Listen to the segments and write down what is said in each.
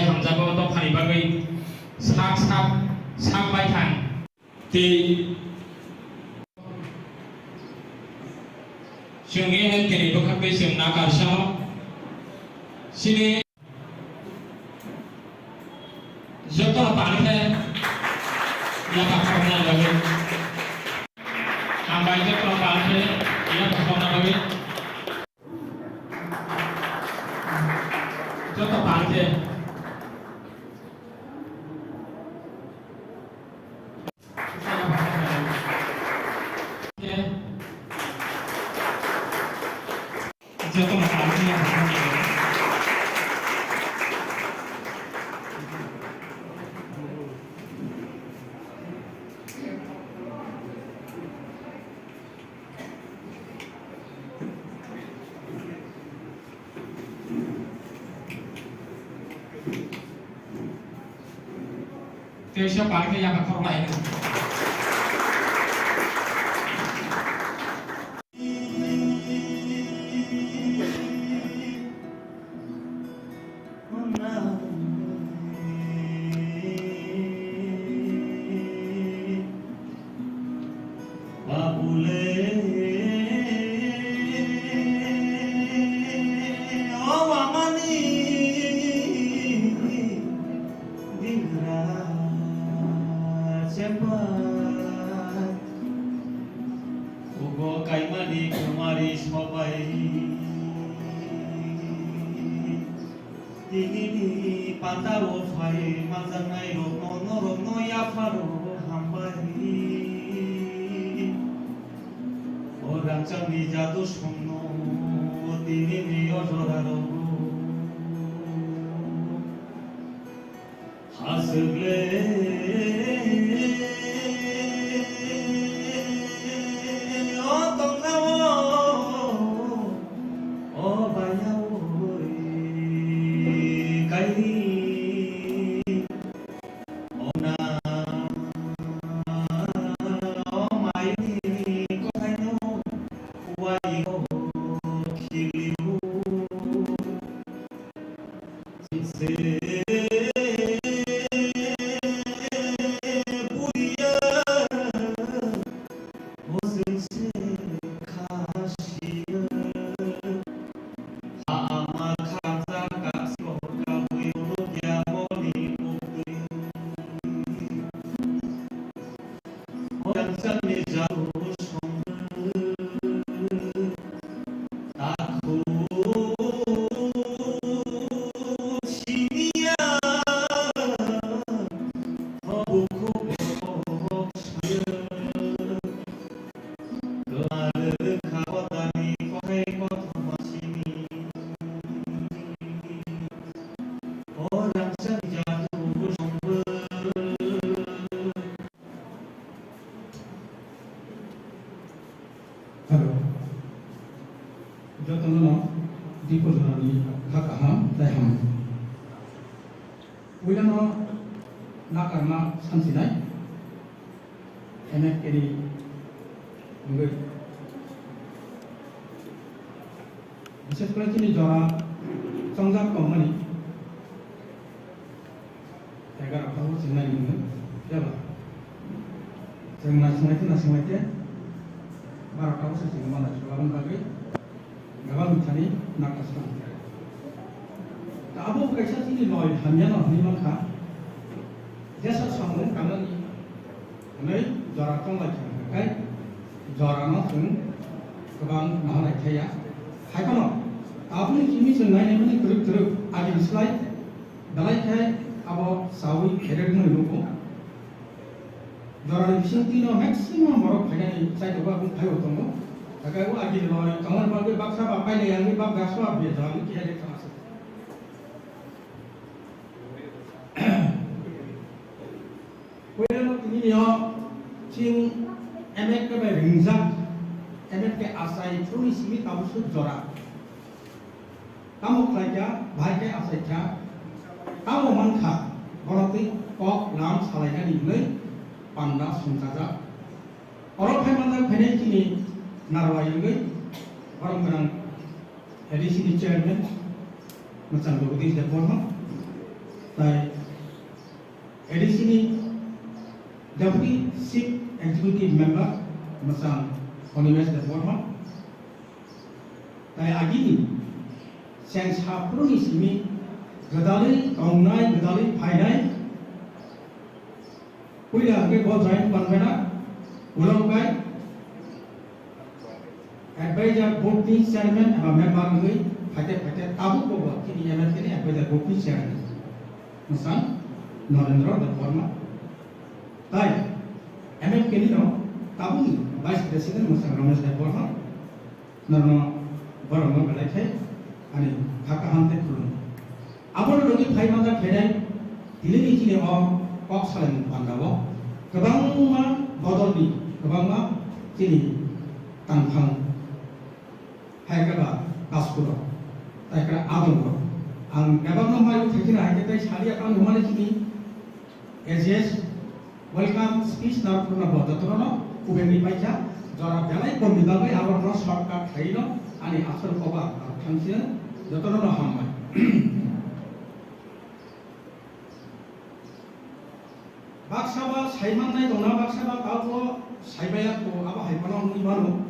hamjago to phani bagai sak bai thang ti जोंनि हेल्थकेनि बखाबे जों नागारसाव सिनि जत पारथे या बाखना लगे आमबाय जत पारथे या बाखना लगे जत पारथे जतो पारथे या बाखना लगे Tiada parkir yang akan lain. Kaimani kumari sobai ini pantaro fai manjangai rono ya faro hambai orang cami jatuh sono ini ojoraro hasegle Halo, jotono di posisi hakaham dayham. Wilano nakarna sansinai, enak kiri mungkin. Bisa seperti ini jora songjak komani, agar apa sinai mungkin, siapa? Senang itu. Baru tahu sih mana sekarang lagi, gawang mencari nakas kan. Tapi kisah ini loh, hanya noh ni mangka. Jasa sambung kanan ini jarak tong lagi, kai jarak noh pun kebang mahal lagi ya. Hai kono, apa ni kimi sengai ni teruk adi slide, dalai kai abo sawi kerek ni lupa. Jarak bising tino maksimum baru kaya saya coba pun kayu tunggu. Agak aku adi loh, kawan bagi baksa apa ni yang ni bak gaswa biasa ni kaya dia terasa. Well, ini yo cing emek ke beringzak, emek ke asai terus ini kamu sudah jarak. Kamu kerja, baik ke asai kerja, kamu mangkak, berarti kok lam salahnya di mulai. Panda sungkaja, orang pemanda pene kini narwai lagi, orang edisi di chairman, macam begitu dia pun, tai additionally Deputy Chief Executive Member Masang Onimes Department tai agini sen saproni simi gadali kaunai gadali fainai puila ke bo joint convener ulongkai advisor board ni chairman aba member ngai phate tabu ko kini MLK ni advisor board ni chairman Masang Narendra Department tai MLK ni no tabu ni vice president Masang Ramesh Department narno barang balai thai ani thaka hante khulun abon rogi phai manga phenai dilini chine o kok salan pandawo kebangma bodolni kebangma chini tangphang hai kaba kaskuro tai kra adongo ang kebangma mayu thakina hai tai salia kan humane chini as welcome speech na purna bodotorono kubeni paisa jara belai komidabai abon shortcut thaino ani asal koba thangsia jotorono hamai Baksaba saiman nai dona baksaba kalpo saibaya ko aba haipana nui bano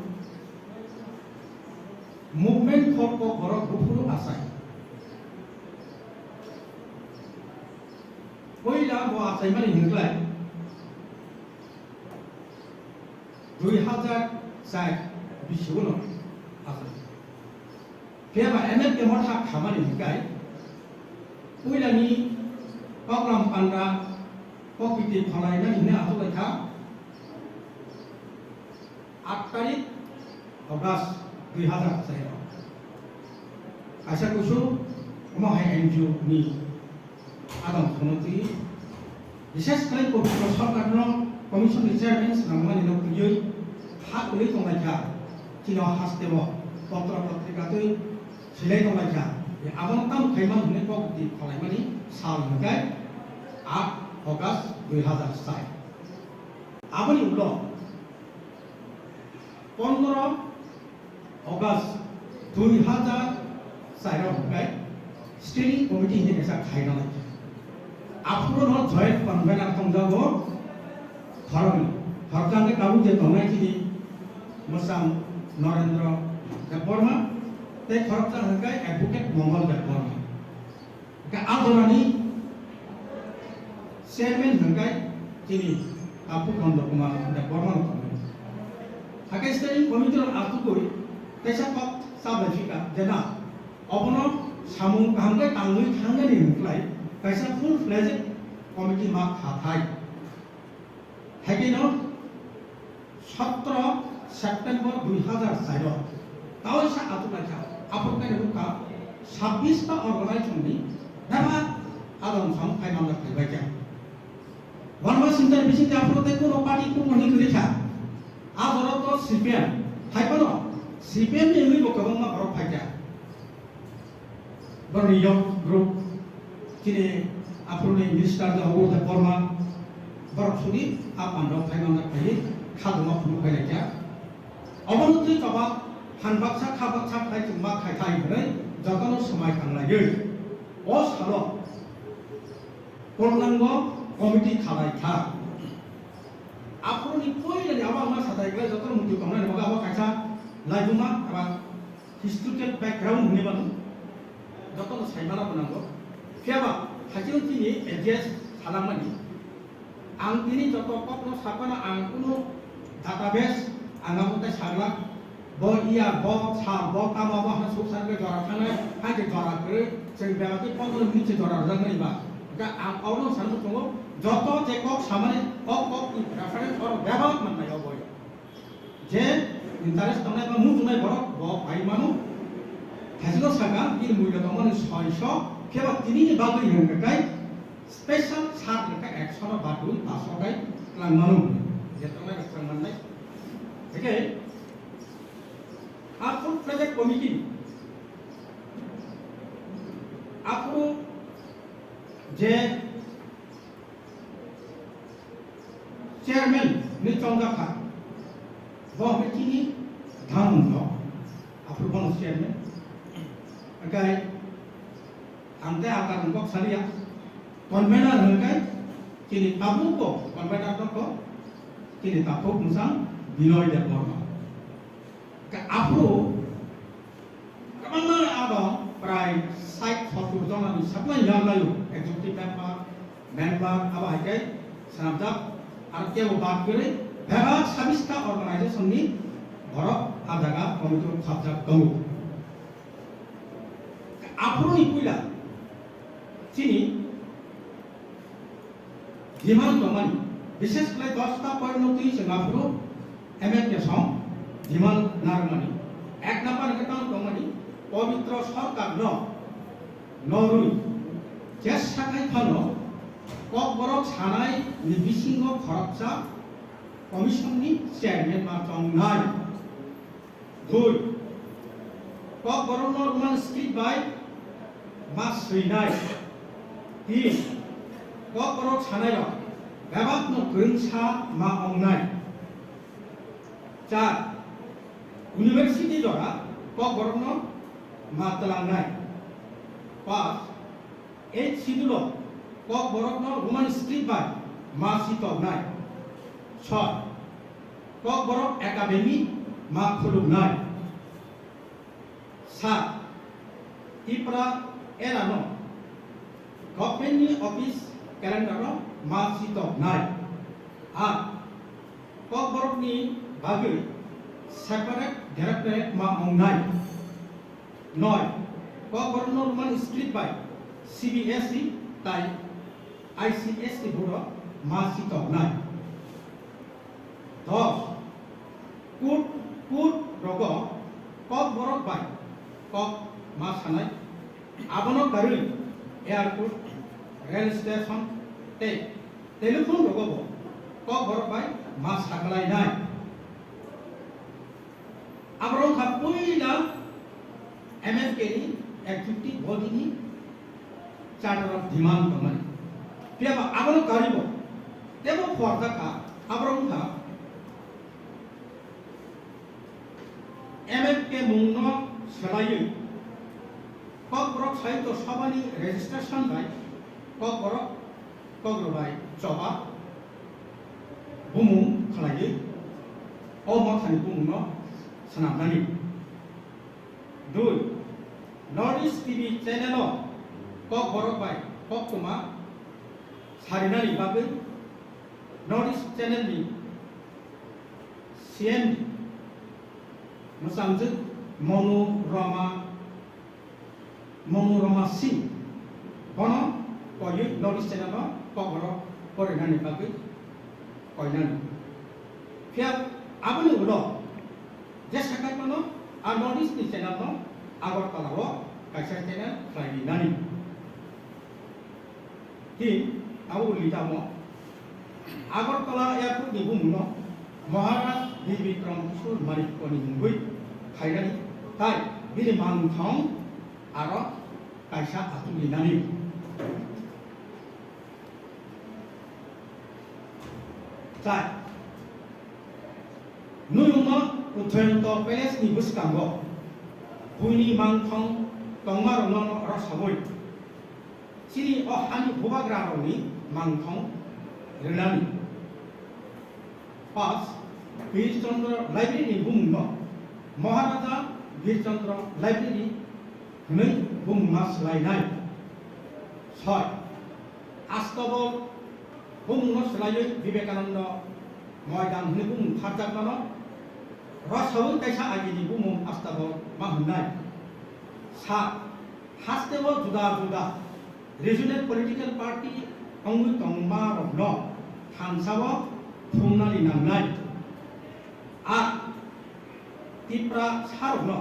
movement for ko borok bufuru asai koila bo asai mani hinglai 2000 sai bisuno asai kaya MLK motha khamani hingai koila ni program pandra Positif halainya ini atau mereka 8 tarik August 2000 saya. Asal usul mau hai NGO ni adam komuti bises kali komisi sarkarno komisi chairman namanya ni nokuyoi hak oleh tonglaja kino hastewo kontra patrika tu silai tonglaja ya abang tam kaiman hune positif halainya ni sal hingai 8 August 2000 sai. Abani ulo 15 August 2000 sai ro kai steering committee ni esa khaina lai. Apro no joint convener tongjago tharami. Tharjang ke kabu je tongai kini Masang Narendra Department te tharjang kai advocate Mongol Department. Ka adorani chairman hengkai kini Apu Kondo Kumar Department. Hakai steering committee atu koi tesa kok sabajika jena obono samung hangkai tangui hangkai ni hengkai kaisa full fledged committee mak hathai. Hakai no 17 September 2000 sairo tau sa atu kaisa apu kai ruka 26 ta organize ni dama alon sam kai namda kai baca Warma sintar bising tiapro te kuno party ku moni kurikha azoro to CPM haipano CPM ni ngi bokabang ma baro phaja bariyo group kini apro ni minister da hobo da forma baro suri apan ro phaimang na phai khaduma phunu phai ja obonti kaba hanbaksa khabaksa phai chuma khai thai brai jagano samai khanglai ye o salo kornango Komiti khalai kha. Apro ni koi le awak mas sadai kala jotor mutu kamna ne baga awak kaisa laibuma aba historical background ni ban jotor saimana banango kiaba hajil tini address halamani ang tini jotor kopno sapana ang kuno database angamu ta sagla bo iya bo sa bo kama bo ha suk sarge jora khana ha je jora kre sei bawati 15 minute jora jangai ba ka ang auno sanu tongo joto je kok samane kok reference or ব্যবহার মানে হবই যে interest তমনে বা মু তুমাই বড় ব পাই মানু হাজিলো Saga কি মূল্য তমনে 600 কেবল তিনি নি বাগৈ হংকাই স্পেশাল ছাট লেখা 100 বাটুল 500 গাই ক্লাং মানু যে তমনে ক্লাং মাননাই ঠিক আছে আপু প্রজেক্ট কমিটি আপু যে chairman ni chongga kha bo me kini dham no apro bon chairman akai ante akar ngok saria convener hengkai kini tabu ko convener ko kini tabu musang Binoy Deborma ke afro kemana abang prai site satu zona di sebelah yang lalu executive member abang hengkai senapjak artinya buat kiri Beba sabista organisation ni borok adaga komite khapjak kamu afro ni puila sini Diman Tomani, विशेष করে 10টা পরিণতি Singapore এমএকে song দিমান নারমানি এক number কেটাও দমানি পবিত্র সরকার নরুই যে শাখায় খানো ককবরক ছানাই নিবিসিংহ খরচা কমিশননি chairman মা চংনাই দুই ককবরক নরমান স্ট্রিট বাই মা সইনাই তিন Kokborok ছানাই Babak no kerengsa ma ongnai. 4. University dora kok borno ma telangnai. 5. 8 sidulo kok borno Roman street by ma sitognai. 6. Kok borok academy ma khulugnai. 7. Ipra erano government office calendar masih top naik. Kok borok ni bagi separate directorate ma naik. 9. Kok borok normal street by CBSE tai ICSE board masih top naik. 10. Kut rogo kok borok by kok mas naik. Abono kari airport rail station telepon rogobo kok borok bai mas hakalai nai abrong khapui na MFK ni executive body ni charter of demand kamani piaba abrong karibo tebo forta ka abrong kha MFK mungno selayu kok borok sai to sabani registration bai kok borok Koglobai coba bumung khalai o ma khani bumung no sanamnani dui Northeast TV channel kok borok bai kok tuma sarinani babe Northeast channel ni CN musamjut monorama sing kono koyu Northeast channel kok borok korinani babe koinani fiat abani ulo jasa kai kono a Northeast ni channel no Agartala wo kaisa channel khai nani ki awu litamo Agartala airport ni bumuno Maharaj Vikram Kishore Marik koni ngui khairani tai bini mangthong aro kaisa atuli nani Sai Nuyungno Uthento Palace ni buskango Buini mangthong tongmarono rasaboi Sini o hani bhubagraro ni mangthong renani Pas Bir Chandra Library ni bumno Maharaja Bir Chandra Library ni bumma slainai Sai Astobol bumno slayo Vivekananda Moidan ni bum kharjakmano Rasaboi kaisa agini bumum astobol mahunai Sa Hastebo juda regional political party Ongui tongmarok no Thansabo Thumnani nangnai Tipra sarok no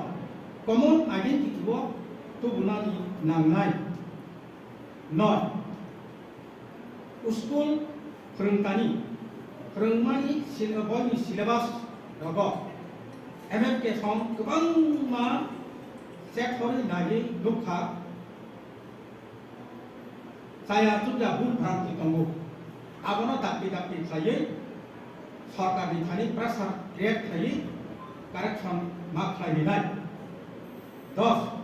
Common identity wo Tubunani nangnai Noi School Frengtani Frengmani Silaboni syllabus Rogo MFK song Kebang ma Sektori nagi lukha Saya sudah berhenti tunggu Abono tapi saya Sarkar di sini pressure create lagi correction mark lagi naik. 10.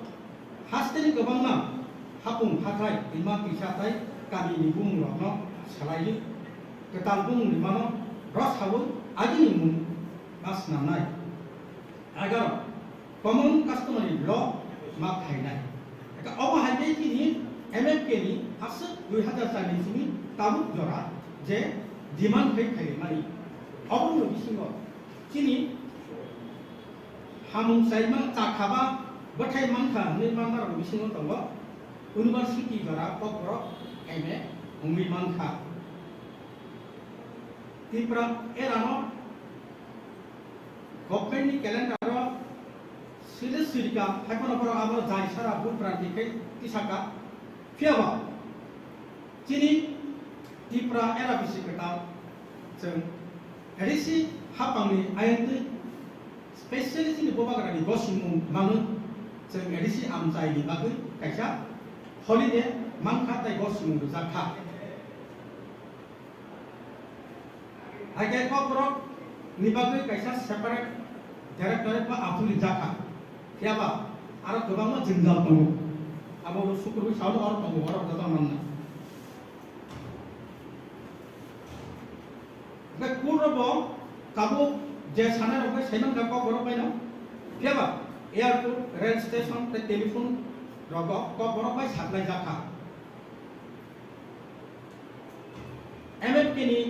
Hasteni kebangna hapung hatai lima kisah tai गामिनि बुंलांनो सालायो गोदान बुंनो मानो रसावो आगिनि मुं बासनानाय आगर कमन कास्टमारि ल मा फायनाय अब highway किनि एमएफके नि हास 2004 सिमि ताबुक जरा जे डिमान्ड फै फाय मानि अबनो बिसिङो किनि हामुं साइमा चाखाबा बथाय मानखा निर्माण मार बिसिङो दङ इउनिभार्सिटी जरा पक्र एमए उमि मानखा तिप्रा एरानो गभर्नमेन्टनि क्यालेन्डार सिले सिरिका फाइफनफोराव आबो जाय सारा बुटफ्रान्तिकै तिसाका फियाबा चिनि तिप्रा एरा बिसिकता जों एडिसि हापांनि आयन्ति स्पेशली चिनि बबाग्रानि गसिमु मानो जों एडिसि आमजायनि बागै कायसा हलिडे मानखा ताइ गसिमु जाखा आगे कब्रक निबागै कायसा सेपारेट डाइरेक्टरेट बा आफुलि जाखा फियाबा आरो गोबां जिंगाल दङ आबो सुकुरबो सावनो आरो दङ आरो दादा मानना बे कुरबो काबो जे साना रबे साइमन का कब्रक बायनो फियाबा एयारपोर्ट रेल स्टेशन ते टेलिफोन रग कब्रक बाय साप्लाय जाखा एमएफके नि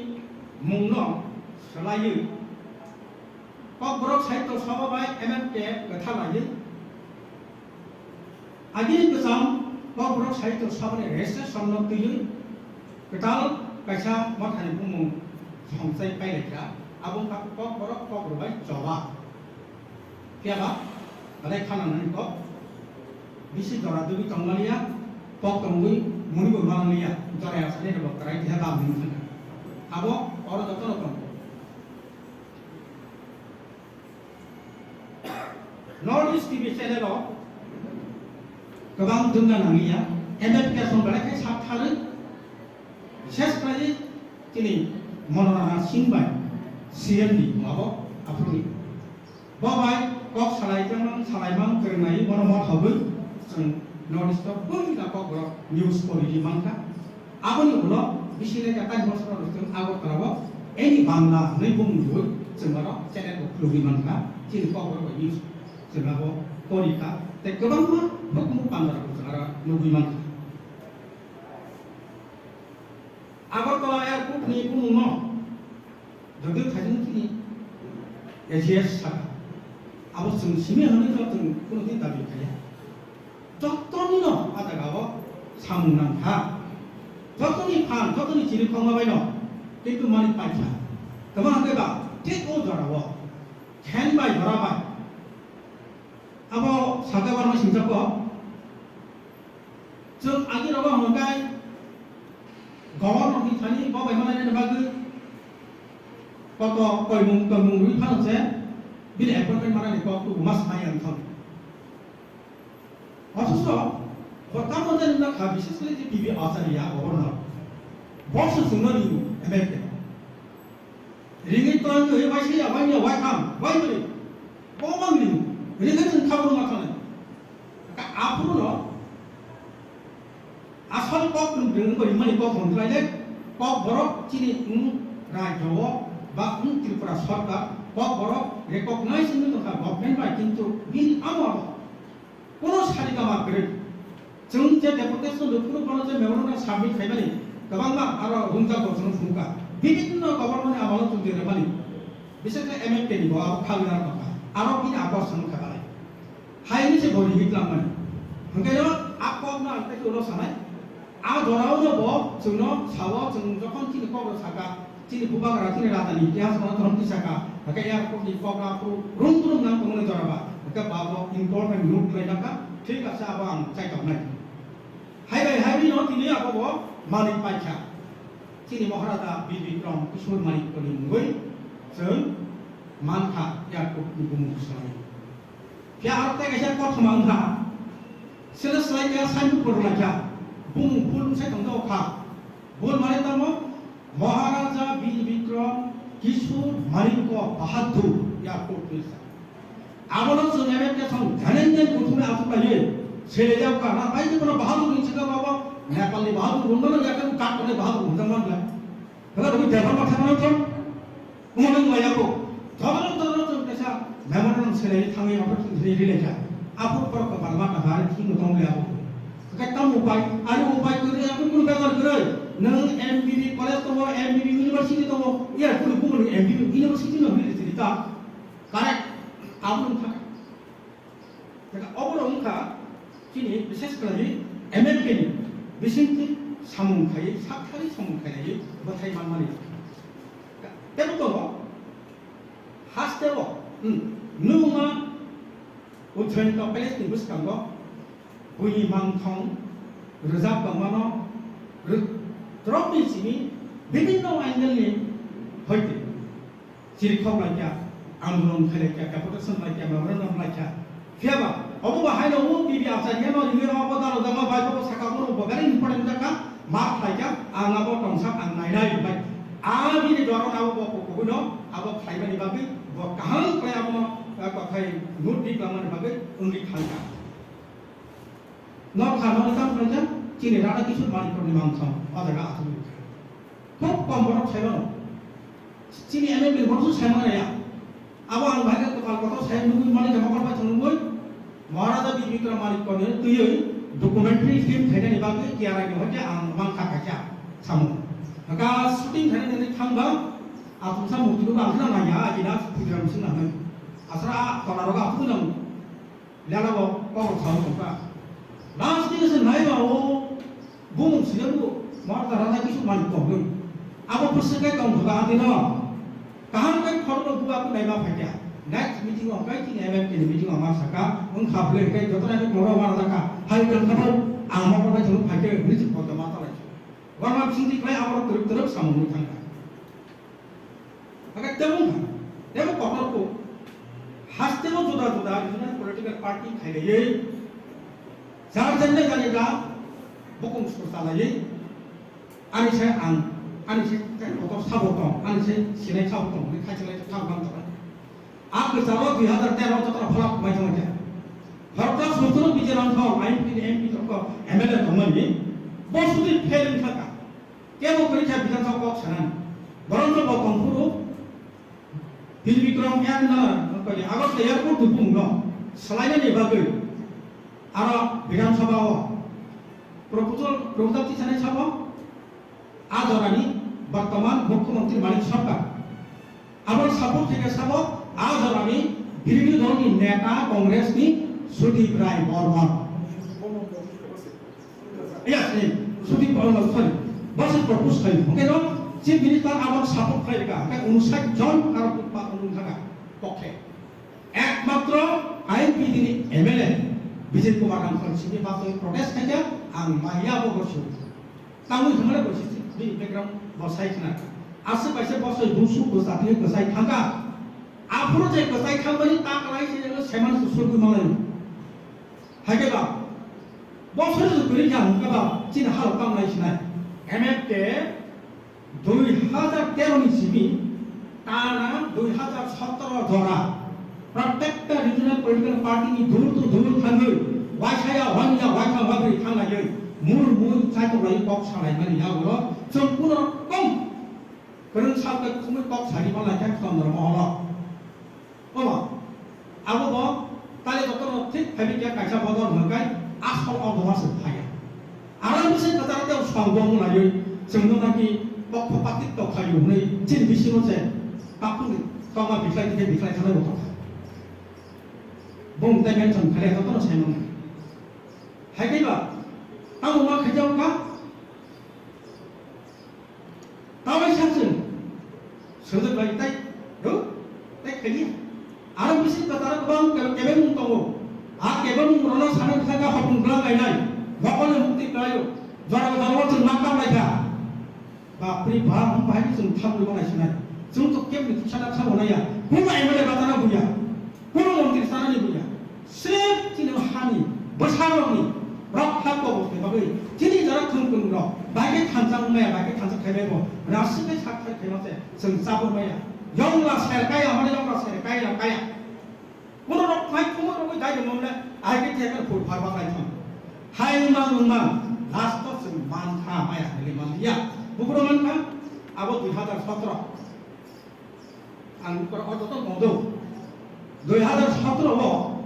मुंनो सलायो कब्रक साइतो सबाबाय एमएफके गथा लायो आगे गोजाम कब्रक साइतो सबने रेसे समनो तुयो गताल कैसा मथानि बुमु संसाय पाइलेखा आबो कब्रक कब्रबाय जवा केबा अले खानानै को बिसि जरा दुबि तंगलिया पक तंगुइ मुनिबो मानलिया जराया साने द बकराय दिहा गामनि थाना आबो और जतन रकम नॉर्थ ईस्ट टीवी चैनल गोबां दोंना नांगिया एडुकेशन बालाय साबथारो विशेषयै दिनै मनोरमा सिंबाय सीएमनि माबा आफुनि बाबाय कक सालायमान फोरोंनाय मनोमा थाबै जों नॉर्थ ईस्ट बयला कक निउज पलिटि मानखा आबोनि उनाव बिसिने काटाय मसरा जों आगरतलाव एनि बांला नै बुंदो जों मारा चैनल खुलुगि मानखा जिन कक निउज जोंहाबो पलिका ते गोबां मा बुकमु पान्दारा जोंहा नुगि मानखा आगरतला एयारपोर्ट नि बुंनो जदि थाजों किनि एजिएस साका आबो जों सिमे होनो जों कोनो दिन दाबि खाया जतनि न आदागाव सामुनांखा जतनि फान जतनि जिरि खंबाय न किन्तु मानि पाइसा गोबां गैबा टेक ओ जराव खेन बाय जराबाय आबो सागाबार सिंजाको जों आगे रबा हमगाय गवर्नर नि थानि बाबाय माने बागै कत कयमुं तमुं रि फानसे बिल एपॉइंटमेंट माने को मास मायन थन अथस हता मने ना खा विशेषली जे बिबि आचार्य गवर्नर बस सुननि एमएलए रिंगि तन हे बायसे आबायनि वाय खाम वाय बरि बबांनि रिंगि जों खाबु माथाने का आफुनो आसल कक नुदों बरि माने कक हमलायले कक बरक चिनि राज्य बा त्रिपुरा सरकार कक बरक recognise in the government by किन्तु बिल आमाव कोनो सारिगामा करे जों जे डेपुटेशन लुफुनो बनो जे मेमोरेन्डाम साबमिट खायबानि गोबां मा आरो रुंजा गजन फुंका बिभिन्न गवर्नमेन्ट आमाव जों देरे मानि बिसेसके एमएफके नि बा खालना का आरो बिनि आबासन खाबाय हायनि से बरि हितलामन हंगायो आपकना आंते उलो सानाय आ जरावनो ब जोंनो सावो जों जखन कि कब्र साका चिनि बुबाग्रा चिनि रातानि इतिहास मन धरम तिसाका हके एयारपोर्ट नि कब्रा प्रो रुम नाम तंगने जराबा हके बाबो इम्पोर्टेन्ट नोट लायनाका ठीक आसे आबो आं चाइकाबनाय हायबाय न तिनि आबो मालिक पाइखा चिनि महाराजा बि विक्रम किशोर मालिक पनि नुगै जों मानखा एयारपोर्ट नि बुमु खसाय क्या आरते कैसे कथमांखा सेलेस्लाय क्या साइनु परलाया बुम फुल से तंगो खा बोल मारे तमो महाराजा बि विक्रम किशोर मालिक को बहादुर एयारपोर्ट नि आबोनो जों एमएफके सं धनेंजन गुथुमे आफुलायो सेलेजाव का ना बायदि कोनो बहादुर नि सिगा बाबा नेपालनि बाहादुर उन्दानो याके काटने बाहादुर उन्दामान ला kalau lebih dapat macam mana tu umumnya maya ko kalau tu कैसा memang selai thangi apa tu diri leja apa per kepala mata hari king utang le apa kata upai ada upai kiri apa pun begal kiri nang MBB college tu MBB university tu ya pun pun MBB university tu boleh cerita correct apa pun tak jadi overall ka kini bisnes sekali MLK ni bisnes 사문카이 사카리 사문카이 뭐타이 만만이 때부터 하스테로 누마 우천도 팔레스틴 부스간 거 부이망통 르잡 방만어 드롭비심이 비빈노 아이들이 허이데 지리카우 라이야 아무런 칼레야 카포트선 라이야 마브런 라이야 피아바 어부가 하이노 비비 아사리야 너 이거 아바다로 다가 바이고 사카고로 버가리 임포르트 자카 maaf saja, angabo tongsap angnai nai baik. Abi ni dorong abo boko kuno, abo khai bani babi, bo kahang kaya abo kai nurdi kaman babi, unggi khangka. Nor khano tam kerja, cini rada kisut mani korni mangkam, ada ga atu. Kok komborok saya no, cini ane bil borsu saya mana ya? Abo ang bagai kepala kotor saya nunggu mani jama korba nunggu, marada bibi kera mani korni tuyui. Dokumentari film thayna ni bagai kiara ni hoja ang mangka kaca samu. Maka shooting thayna ni thangba atum samu tu bang thana naya ajina pujiram sing namai. Asra konaroga apunam lala bo kor samu ka. Last day se nai ba o bung siamu mar darana kisu man ko gun. Abo pusakai kong bhaga adina. Kahan kai khorlo buka ku nai ma phaya. Next meeting of kai king MM ke meeting of masaka ung khable kai jotona ni moro mar daka hai kan khabar amar ko jonu phake ni ko da mata lai warma sindi kai amar terus samu thanga aga temu ko haste mo juda regional political party khai ye jar janne jane ga bukum sala ye ani se ang ani se ko sabo to ani se sinai sabo to ni khai chalai to tham to आप सालों 2013 तक फलाप माइजों में भारत सुतुरु बिजराम था IP MP तक MLA कमनी बसुदी Fehling था क्या वो करी था विधानसभा को छानन बरन तो कंपुरु बिल विक्रम यान ना कली अगस्त एयरपोर्ट दुपुंग नो सलाइना नि बागै आरो विधानसभा प्रपोजल तिसाने छाबो आजरानी वर्तमान मुख्यमंत्री मानिक सरकार आबर सपोर्ट থেকে छाबो आज हामी विरोधी दलनि नेता कांग्रेसनि सुदीप राय बर्मन यस सुदीप बर्मन सरी बस प्रपोज खाइ ओके नो चिफ मिनिस्टार आबाद सपोर्ट खाइका के 59 জন আর উৎপাদন থাকা পক্ষে একমাত্র আইপিডি এমএলএ বিজয় কুমার রামফল সিনি বাতই প্রটেস্ট থাকে আং মাইয়া বগসু তামু ধমলে বসিছি বি ব্যাকগ্রাউন্ড বসাই খানা আসে পাইছে বসই দুসু গোসাতি গোসাই থাকা आपरो जे कसै खामनि ताकलाइ से सेमान सुसुरगु मालै हागेबा बसर जुगुरि जामुकाबा चिन हाल कामनाय सिनाय एमएफके 2013 नि सिमी ताना 2017 धरा प्रत्येक रिजनल पॉलिटिकल पार्टी नि दूर थाङै वाइसाया वानिया वाइखा वाब्रै थांनायै मुर सायख'नाय कक सालाय मानि यावो जों कुनु कम गोरों सालका खुमै कक सारि मालाय खामनो महल Oma, aku bawa tali dokter nanti habis dia kaca bodor mengai asal orang sepaya. Alam bisa kata dia usang lagi, sebelum nanti bok patik tok kayu ni cin bisi macam, kapun kau mah bisa sana dokter. Bung temen cun kalian dokter saya mana? Hai kira, kamu mah kerja apa? Tahu siapa? Sudah baik tak? Yo, tak kerja. आरो बिसि कतार गोबां केबें दङ आ केबें रना सानो थागा हपन ग्ला गायनाय buckle मुक्ति गायो जरा जरा जों नाका लायगा बापरि बा हम बाहाय जों थाबो बनायसिनाय जों तो केम साना साबनाया कुनो एमएलए बाताना बुया कुनो मन्त्रि सानानि बुया सेब तिनो हानि बसारनि रक्षा को बस्ते बाबै तिनि जरा खुंकुं र बागे थांजां माया बागे थांजां खायबायबो रासिबे साखा खायमासे जों जाबो माया Yongla serkaya, mana yongla serkaya, kaya. Kuno rok mai kuno rok dai demom le, ai ke tekan put phar ba kai tham. Hai mang last to sem मानथा माया हले मालिया बुबुरो मानथा आबो 2017 आं कर अटो मदो 2017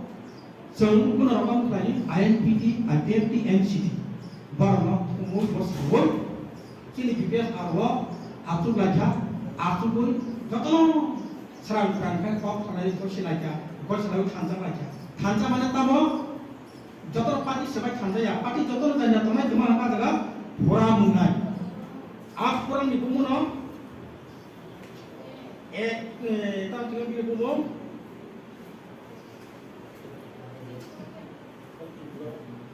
जों कुनु रकम खालाय INPT IPFT NCT बारनो मुल बसबो चिनि बिपेस आरो आतु लाखा आतु बय जतन स्रां प्रांखा कप खालाय तो सिलायका गसलाव थांजा लाखा थांजा माने तामो जतन पार्टी सबाय थांजाया पार्टी जतन जाना तनाय दमा का जागा फोरा मुनाय आप फोरा नि बुमुनो एक ता तिगा बि बुमो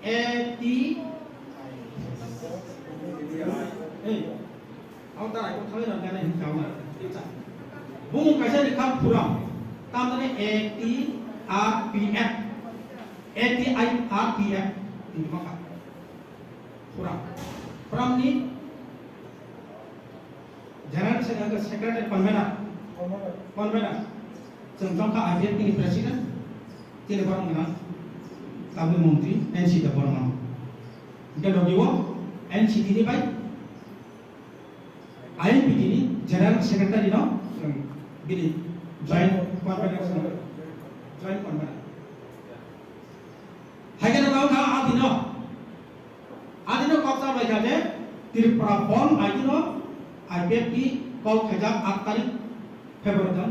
eighty ông ta lại có thấy là cái này hình cầu này vùng cái gì khác phù hợp tam này ATRPF ATIRPF ini maka phù hợp ni General Secretary Convener Contoh IPFT ini Presiden tidak barang dengan Kami Menteri NCT barang kita doa NCT ini baik INPT ini General Secretary no gini Joint Convener hai kana tahu adino kopsa baik aja tiri prabon adino IPFT kau kerja 8 tarik Februari kan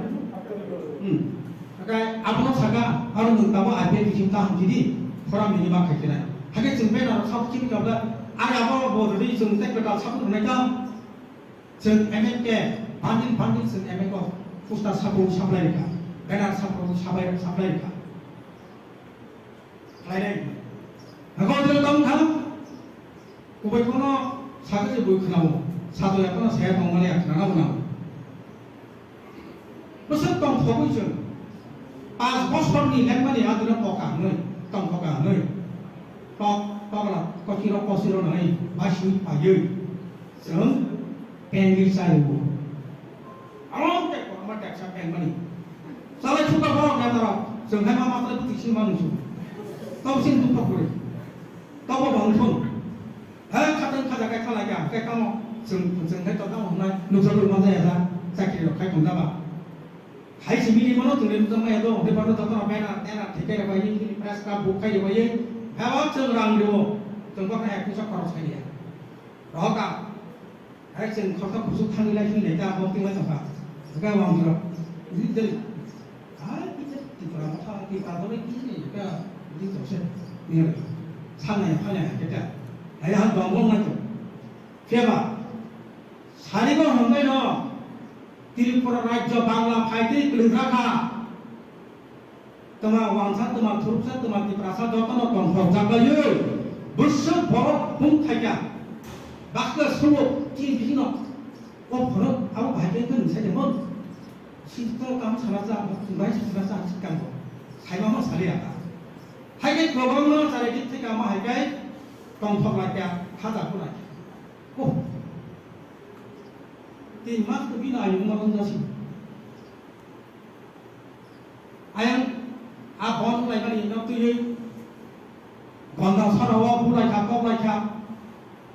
Oke, apa saja harus mengetahui IPFT cinta jadi orang ini bakal kira. Hanya jumpai dalam satu ciri kalau ada apa boleh jadi jumpai dalam satu mereka jeng MNK banding jeng MNK Ustaz sabu supply mereka, benar sabu supply mereka. Lain. Kalau dia tahu kan, kubai kono sakit je boleh kenal. Satu yang kono saya mau melihat kenal. Besar tong fokus je. Pas bosor ni lembah ni ada nak pokah ni. Tong pokah ni, pak lah, kau kira posiro ni, masih ayu, sen, penggil saya bu, awak tak kau amat tak sampai mana, salah juga orang yang terang, sen hai mama terus tising manusia, kau sin tu pak boleh, kau bawa bangsun, hai kadang kadang kau lagi, kau sen hai tahu tahu mana, nusul mana ya dah, saya kira kau tahu tak? Hai sini mana tu ni macam mana tu? Di mana tu orang mana? Mana tiga apa ini? Press ka buka di mana? Hewan cenderang dulu. Tengok ni aku cakap orang sekali. Rohka. Hai sen kau tak busuk tang lagi ni dah mau tinggal apa? Sekarang orang tu. Ini jadi. Hai kita orang macam kita tu ni ini juga ini tu sen. Ni sana kita. Hai han bangun macam. Siapa? Hari kau hendak no. Tiripura Raja Bangla Paiti Kelingraka Tama Wangsan Tama Turupsa Tama Tiprasa Dotana Tongkong Jagayu Busuk Borok Pung Kaya Bakla Sulu Jin Pino Oh Borok Aku bahagia itu saya demon Sito kamu salasa Sungai salasa Kamu Saya mau sekali apa Hai global Saya kita kamu hai Tongkong lagi Hada pun lagi Oh Timas tu bina ayam malam nasi. Ayam abon lagi ni nak tu ye. Gondang sarawa pulai kapok lagi kap.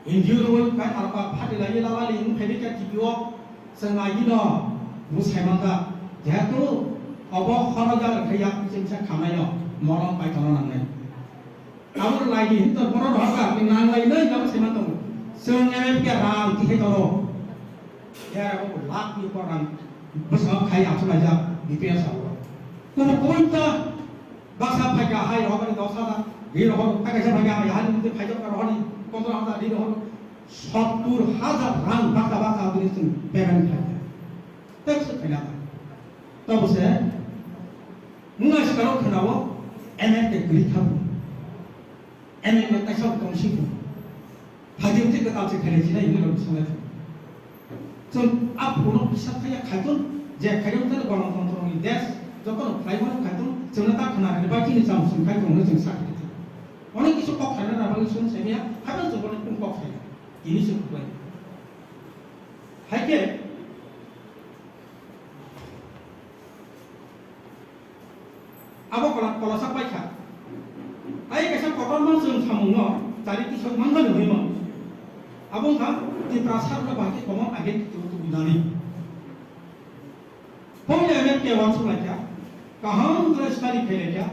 Injuru kan apa padi lagi lawa lin pedi kat jiwa sengai ni no. Musai mangga. Jatuh abok kharaja kayak macam kamai no. Morong pai konon nang. Kamu lagi itu konon apa? Pinang lagi ni kamu semangat. Sengai dia ram tihe toro. Ya, aku laki orang besar kaya apa saja di biasa. Kalau kita bahasa pagi hari orang itu dosa, dia orang pagi hari hari itu pagi orang ini kontrol ada dia orang 70,000 rang bahasa itu peran kaya. Terus kenapa? Tahu saya, mungkin sekarang kenapa? MNT kelihatan, MNT tak sok kongsi pun. Hadir kita tahu sekali saja ini orang semua. Jadi apa orang bisa kaya kaitan, jika kaitan itu orang kontrol ini des, jika kaitan kaitan, sebenarnya tak kenal, lepas ini sama sama kaitan orang yang sakit itu. Orang kisah kok kaitan apa isu saya, kaitan sebenarnya pun kok kaitan, ini sebabnya. Hai ke? Apa kalau sampai kah? Hai kisah kok orang masuk sama orang, cari kisah mana ni memang. abong ha di prasar ka bagi komong agent tu binani pong ya met ke wan sulai kya kaham terus kali khele kya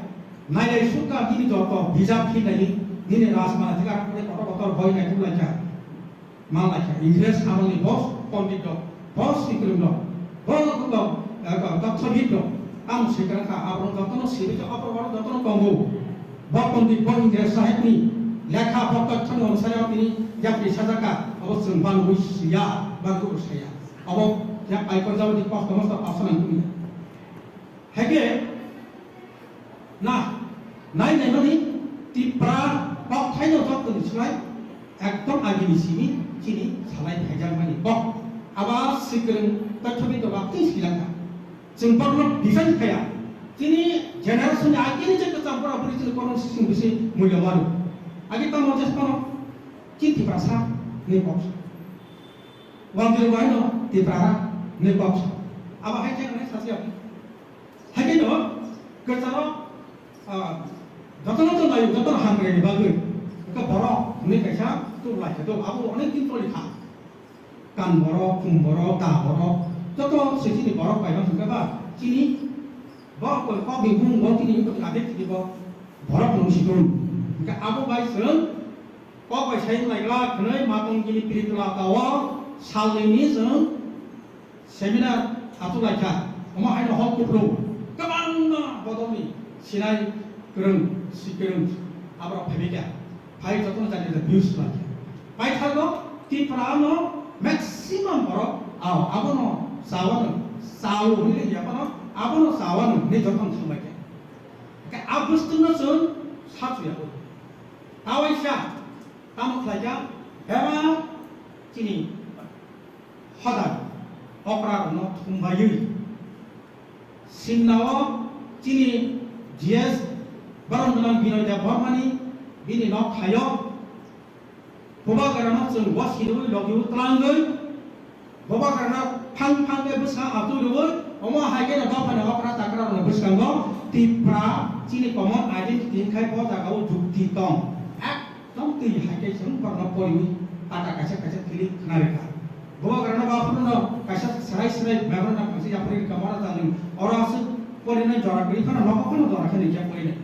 nai suka bini joto visa fee nai dine rasma jika kore kotor boy nai tulai kya malai kya English amali boss pondit do boss ikulum do boss do doctor bit do am sekarang ka abong joto sibi to apro baro joto kongo bo pondit bo English sahib ni lekha bokot thano saya ini japri sajaka abo sumban wisia bagu saya abo ya ai ko jaw di ko ko sta asan ni hege na nai nai mani ti pra bok thai no jok ni slai ekdom agi ni sini chini salai thajang mani bok aba sikreng tathobi to bakti silaka jengpon design kaya chini generation agi ni je campur abri je kono sing bisi mulya maru agi ta mo jas kono chiti prasa ni bok wang je wai no ti pra ni bok aba hai je ne sasi abi hai no kerjano যতন তো নাই যতন হাঙ্গরে নি বাগৈ কা বড় নি কাইসা তো লাই তো আবু অনেক দিন তো লিখা কান বড় ফুম বড় কা বড় যত সেটি বড় পাইবা সুকাবা চিনি বড় কই ক বিগুং ব চিনি তো আদে চিনি ব বড় নংসিতুন কা আবু বাই সং ক by Sai Laila খनै মাতং Guinea পিরিতলা kahwa সালনি song seminar আতু Laika অমা হাইনো হক কুপ্রু কাবাং বদমি Sinai kereng si kereng abra phebeka phai jotno jani the views la pai thago ti prano maximum boro ao abono sawan sawo ni ya pano abono sawan ni jotong thmake ka abustuna sun sachu ya awaisha tam khlaja ema chini hada opra no thumbayi sinnawo chini gs barang dalam bina dia bermani bini nak kaya, bapa kerana sen was hidup lagi utlanggai, bapa kerana pang ke besar atu dulu, oma hake nak bapa nak bapa takra nak besar go, tipra cini komon identiti kai bapa takau jukti tong, tong ti hake sen pernah poli, ada kasih kiri kenalika, bapa kerana bapa nak kasih serai memang nak kasih apa yang kamera tanggung, orang asyik poli nak jarak beri kerana bapa pun nak jarak ni jauh poli ni.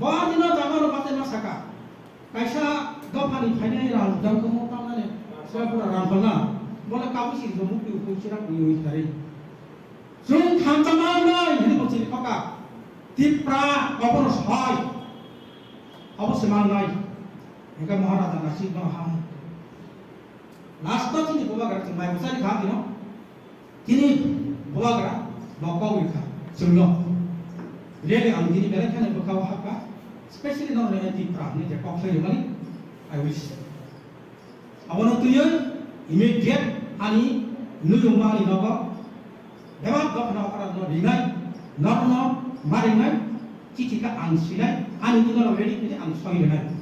Badina jangan lupa tema saka. Kaisa dopani finai ral dang kamu tangan ni. Saya pura rampana. Bola kamu sih kamu piu piu sirak piu dari. Sung thantaman nai ini bocil paka. Tipra kapur sahai. Apa semangat nai. Mereka maharaja nasib maham. Last tu ni bola kerja mai besar di kaki no. Kini bola kerja lokau itu semua. Really ang gini bela kan ibu kau haka, especially non related prahni je kau kaya mali, I wish. Awan tu ye immediate ani nuyung mali naga, dewa gap na orang no ringai, no maringai, cici ka angsilai, ani tu no ready ni angsoi ringai.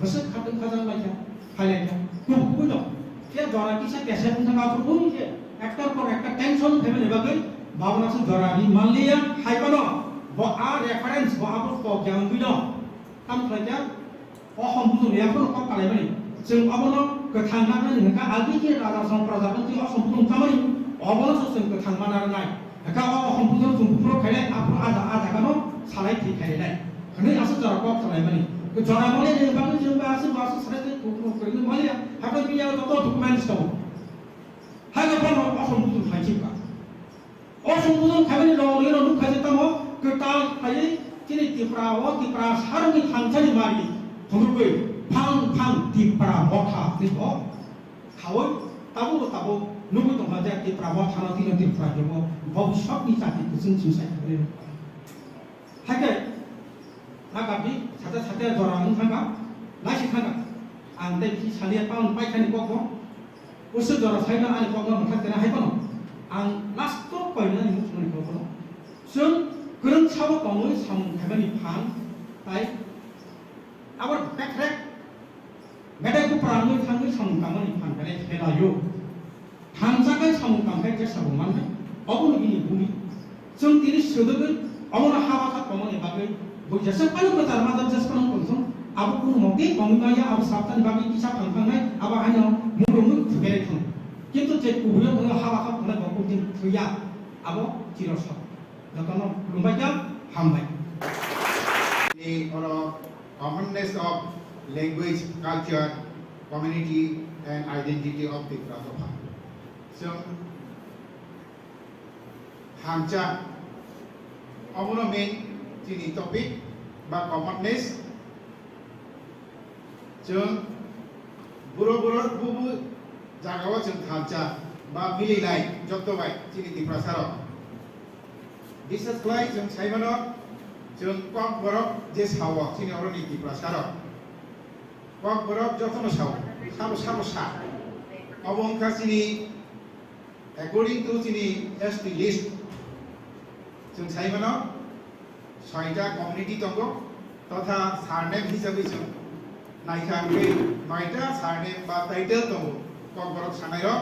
Besar kata kata macam, highlight, kuku no, dia juara kisah kisah pun sangat berpuni je, actor pun actor tension family bagai. Bawang nasi jorani Malaysia, hai kono, bawa reference, bawa apa kau yang bino, tam saja, hom butuh ni apa kau kalai mana, sing apa no ketangga mana ni, kan agi je ada sang prajapan tu hom butuh sama ni, apa no sing ketang mana ngai, kan hom butuh sumpu kalai, apa ada kan no, salai ti kalai, kerana asal jorang kau kalai mana, jorang Malaysia ni bagi jumpa asal salai ti kuku kerana Malaysia, apa punya toto dokumen semua, hai apa no hom butuh hai cipta. Osumpulan kami lori lalu kaji tamu kertal kaji kini tipra sarung ni thancani mari thumurui pang tipra motha tipo kawai tabu nunggu tong kaji tipra motha nanti tipra jomo bau shop ni cati kusung susah keren hakai nagabi sate orang thangka nasi thangka ante si salia pang pai kani koko usut orang saya ani koko nak kena hai kono ang last tu kau ni ni musuh ni kau kono, so kerana cawa kau ni sam kami ni pang, tai, awak backtrack, mereka tu perang ni kami sam kami ni pang, mereka helayu, hansakai sam kami je sabu mana, abu ni bumi, so ini sudah tu, abu nak hawa kat kau ni bagai, bukan jasa paling besar macam jasa paling konsum, abo kuno mungkin pemikaya abo sabtan bagi kisah tangkai abo hanya murung sebagai pun কিন্তু যে কুহুয়া কোনো হাওয়া খাপ কোনো গপুদিন থুয়া abo চিরস যতন লুম্বাইয়া হামবাই on a commonness of language, culture, community, and identity of the Pratapa. So, Hamcha, our main topic, but commonness. So, Buru Bubu Jagawa Chung Hamcha, but Mili Lai, Jotobai, Chini Prasaro. This is like Chung Saimano. जों कक बरफ जे सावो जोंनि अरनि दिप्रासार कक बरफ जतन सावो सा अबंखा जोंनि according to जोंनि ST list जों साइमानो 6टा कम्युनिटी दङ तथा सारनेम हिसाबै जों नायखा बे 9टा सारनेम बा टाइटेल दङ कक बरफ सानायर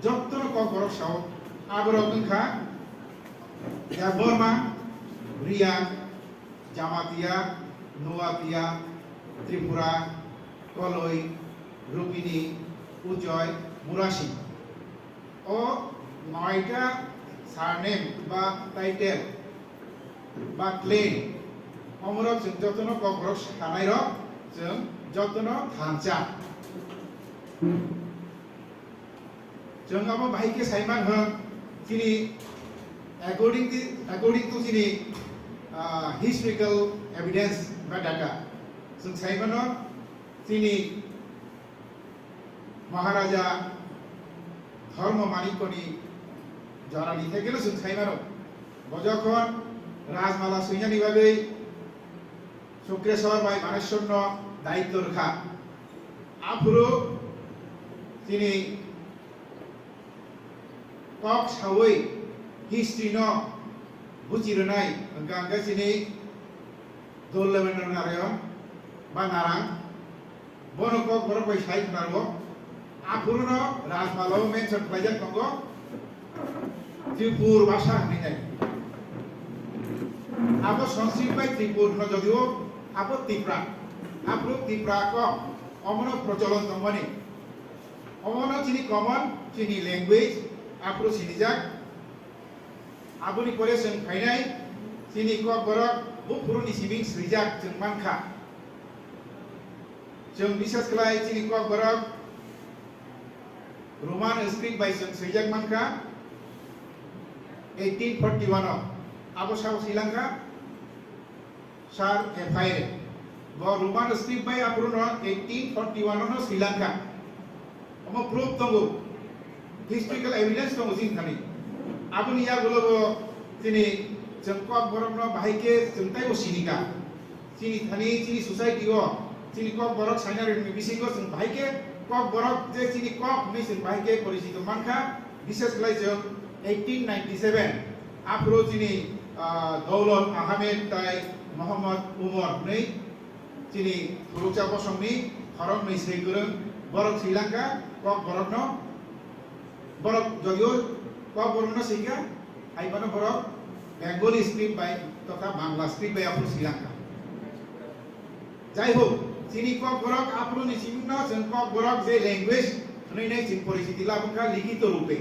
जतन कक बरफ साव आबरो ओंखा या बर्मा रिया Jamatia, Nuatia, Tripura, Koloi, Rupini, Ujoy, Murashi. O Noita surname বা title বা claim অমরক जों যতন ককরক সানাইর जों যতন थांचा जों आबो बाहायके साइमान हो जिनि according to Jini historical evidence বা data जों साइमानो जिनि महाराजा धर्ममानिकनि जरानि थेकेल जों साइमानो बजखन राजमाला सैनानि बागै शुक्रेश्वर बाय मानेश्वरनो दायित्व रखा आफुरो जिनि कक सावै हिस्ट्री न बुजिरनाय गांगा जिनि दोललेमेन नारायण बा नारां बनक बरक बाय साइ नारगो आफुरनो राजमालाव मेनसन खालायजाक दंगो त्रिपुर भाषा होननाय आबो संस्कृत बाय त्रिपुर न जदिও आबो तिप्रा को अमन प्रचलन दंगनि अमन जिनि कमन जिनि लैंग्वेज आफुर सिनिजाक आबुनि करे जों फायनाय जिनि कक बरक बुफुरनि सिबिं सैजाक जों मानखा जों बिसास खालाय जिनि कक बरक रोमान स्क्रिप्ट बाय जों सैजाक मानखा 1841 आबो साव श्रीलंका सार एफायर ब रोमान स्क्रिप्ट बाय आपुरनो 1841 नो श्रीलंका अम प्रूफ दंगो हिस्टोरिकल एविडेंस दंगो जिनखानि आबुनि या गलोबो जिनि जों कक बरकनो बाहायके जों ताइबो सिनिका जिनि थानि जिनि सोसाइटी ओ जिनि कक बरक साइनारि बिसिंगो जों बाहायके कक बरक जे जिनि कक नै जों बाहायके परिचित मानखा विशेष खालाय जों 1897 आफरो जिनि दौलत आहमेद ताइ मोहम्मद उमर नै जिनि फुरुचा बसंनि खरं नै सैगुरं बरक श्रीलंका कक बरकनो बरक जदियो कक बरकनो सैगा आइबानो बरक बेंगली स्क्रिप्ट बाय तथा बांग्ला स्क्रिप्ट बाय आफरो श्रीलंका जाय हो जिनि कक बरक आफरोनि सिमनो जों कक बरक जे लैंग्वेज नै नै जों परिचिति लाबोखा लिखित रूपे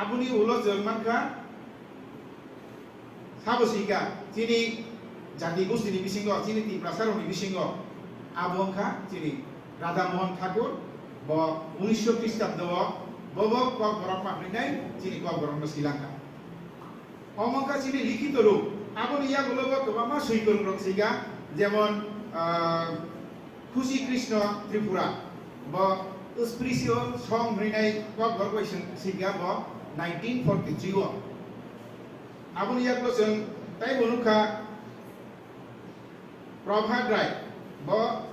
आबुनि उलो जर्मानखा साबसिका जिनि जाति गोष्ठीनि बिसिंग जिनि तिप्रासारनि बिसिंग आबोंखा जिनि राधा मोहन ठाकुर ब 1900 ख्रीष्टाब्द बब कक बरक माखैनाय जिनि कक बरक श्रीलंका अमंखा जिनि लिखित रूप आबुनि या गलोबो गोबामा सैकन रं सिगा जेमन खुशी कृष्ण त्रिपुरा ब स्पिरिचुअल सॉन्ग रिनाय कक बरक सिगा ब 1943 आबुनि या गलो जों ताइ बनुखा प्रभात राय ब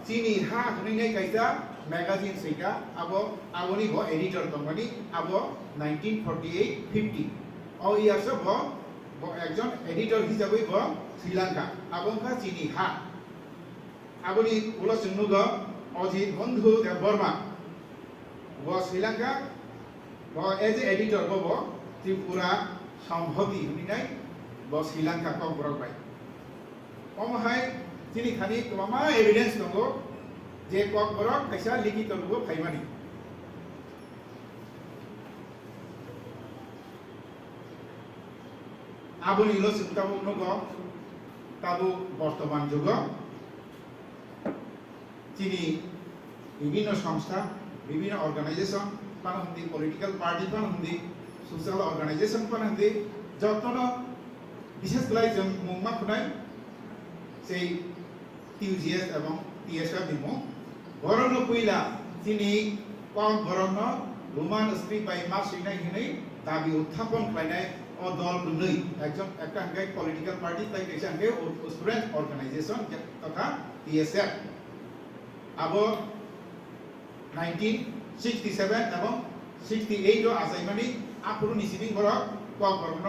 चिनि हा हनैनाय गायजा मैगजीन सैगा आबो आबोनि ब एडिटर दंगनि आबो 1948-50 औ इयारसो ब एकजन एडिटर हिसाबै ब श्रीलंका आबोंखा चिनि हा आबोनि उलो जोंनुग अजित बंधु देव बर्मा ब श्रीलंका ब एज एडिटर ब त्रिपुरा सम्भवि हनैनाय ब श्रीलंका कक बरक bye अमहाय Tini khani kwama evidence tongo je kok borok kaisa likit tongo phaimani. Aboni ilo sutabu nogo tabu বর্তমান যুগ তিনি বিভিন্ন সংস্থা বিভিন্ন অর্গানাইজেশন পানন্দি পলিটিক্যাল পার্টি পানন্দি সোশ্যাল অর্গানাইজেশন পানন্দি যতন বিশেষ করে जों मुं माखुनाय সেই টিউজিএস এবং টিএসআর দিমু বরণ কইলা তিনি কম বরণ রোমান স্ত্রী বাই মাসিনাই হিनै দাবি উত্থাপন খাইনাय ও দল গুলো একজন একটা আঙ্গে পলিটিক্যাল পার্টি তাই কেছে আঙ্গে স্টুডেন্ট অর্গানাইজেশন তথা টিএসএফ আবো 1967 এবং 68 ও আসাইমানি আপুরু নিসিবিং বরক ককরন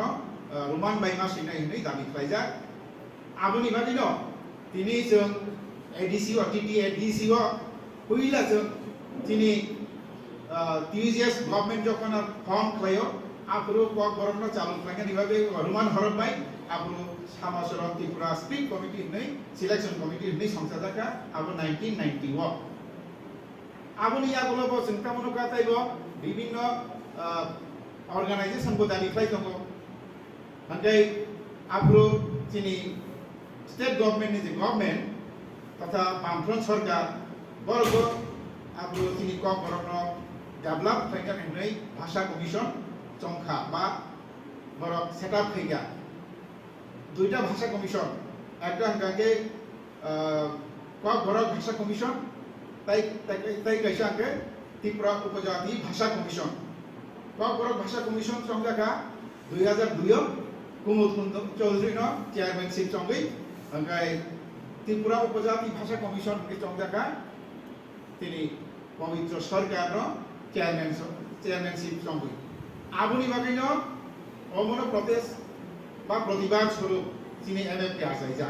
রোমান বাইমা সিনাই হিनै দাবি খাইজা আবনি বাদিন তিনি जों এডিসি ও টিটি এডিসি ও কইলা जों তিনি টিউজিএস গভর্নমেন্ট যখন ফর্ম খাইও আপুরু কক বরণ চালু খাইনা দিভাবে রোমান হরব বাই আপুরু সামাসরম ত্রিপুরা স্পিক কমিটি হিनै সিলেকশন কমিটি হিनै সংসাদাকা আবো 1991 আবনি ইয়াগুলো जों তামনো কাতাইব বিভিন্ন অর্গানাইজেশন বো দাবি খাই দङ হাঙ্গাই আপুরু তিনি স্টেট গভর্নমেন্ট नि गभर्नमेंट तथा बामफ्रन्ट सरकार बर्ग आबो তিনি কক বরণ डेभलप खाइना हिनै भाषा कमिशन चंखा बा बरक सेटअप खैगा दुईटा भाषा कमिशन একটা হাঙ্গাকে কক বরক ভাষা কমিশন তাই কাইসাকে ত্রিপুরা উপজাতি ভাষা কমিশন কক বরক ভাষা কমিশন সংজাকা 2002 কুমুদ চৌধুরী ন চেয়ারম্যানশিপ চঙ্গই হাঙ্গাই ত্রিপুরা উপজাতি ভাষা কমিশন কে চঙ্গাকা তিনি পবিত্র সরকার ন চেয়ারম্যানশিপ চঙ্গই আবনি বাকিন অমন প্রটেস্ট বা প্রতিবাদ স্বরূপ তিনি এমএফকে আসাই যা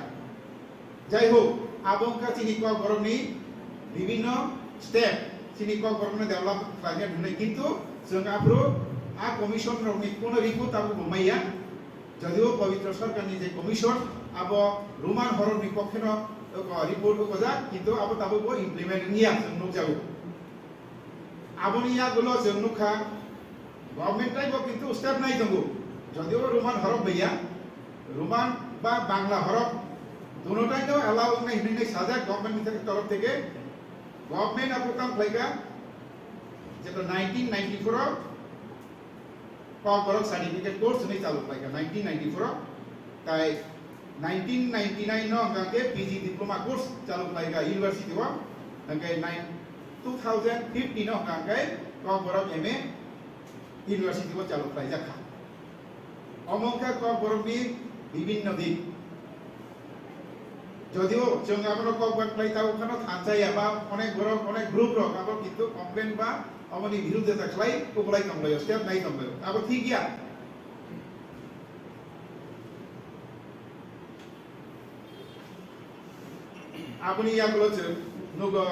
যাই হোক আবংকা তিনি কক বরণনি বিভিন্ন স্টেপ তিনি কক বরণে ডেভেলপ খাইনা নুनै কিন্তু जों आब्रो आ कमिशन रनि कोनो रिपोर्ट आबो बुमाइया যদিও পবিত্র সরকারনি যে কমিশন আবো রোমান হরনি পক্ষেন রিপোর্ট গজা কিন্তু আবো তাবো ইমপ্লিমেন্ট নিয়া जों नुजाबो আবনিয়া গুলো जों नुखा गभर्नमेंट टाइपो किंतु स्टेप নাই दंगो যদিও রোমান হরফ বইয়া রোমান বা বাংলা হরফ দুটোটাই তো এলাও নাই হিনে সাজা গভর্নমেন্ট থেকে তরফ থেকে গভর্নমেন্ট আপকাম ফ্লাইগা যেটা 1994 কক বরক সার্টিফিকেট কোর্স নাই চালু ফ্লাইগা 1994 তাই 1999 নো গাকে পিজি ডিপ্লোমা কোর্স চালু ফ্লাইগা ইউনিভার্সিটি ওয়া গাকে 2015 নো গাকে কক বরক এমএ ইউনিভার্সিটি ও চালু ফ্লাই যাখা অমঙ্কা কক বরকনি বিভিন্ন দিক যদিও जों আমরা কক বরক ফ্লাই তাও কেন থানচাইয়া বা অনেক বরক অনেক গ্রুপ রক আবার কিন্তু কমপ্লেন বা অমনি বিরুদ্ধে থাকলাই কোবলাই কমলাই স্টেপ নাই কমলাই আবার ঠিক ইয়া আপনি ইয়াগুলো নুগো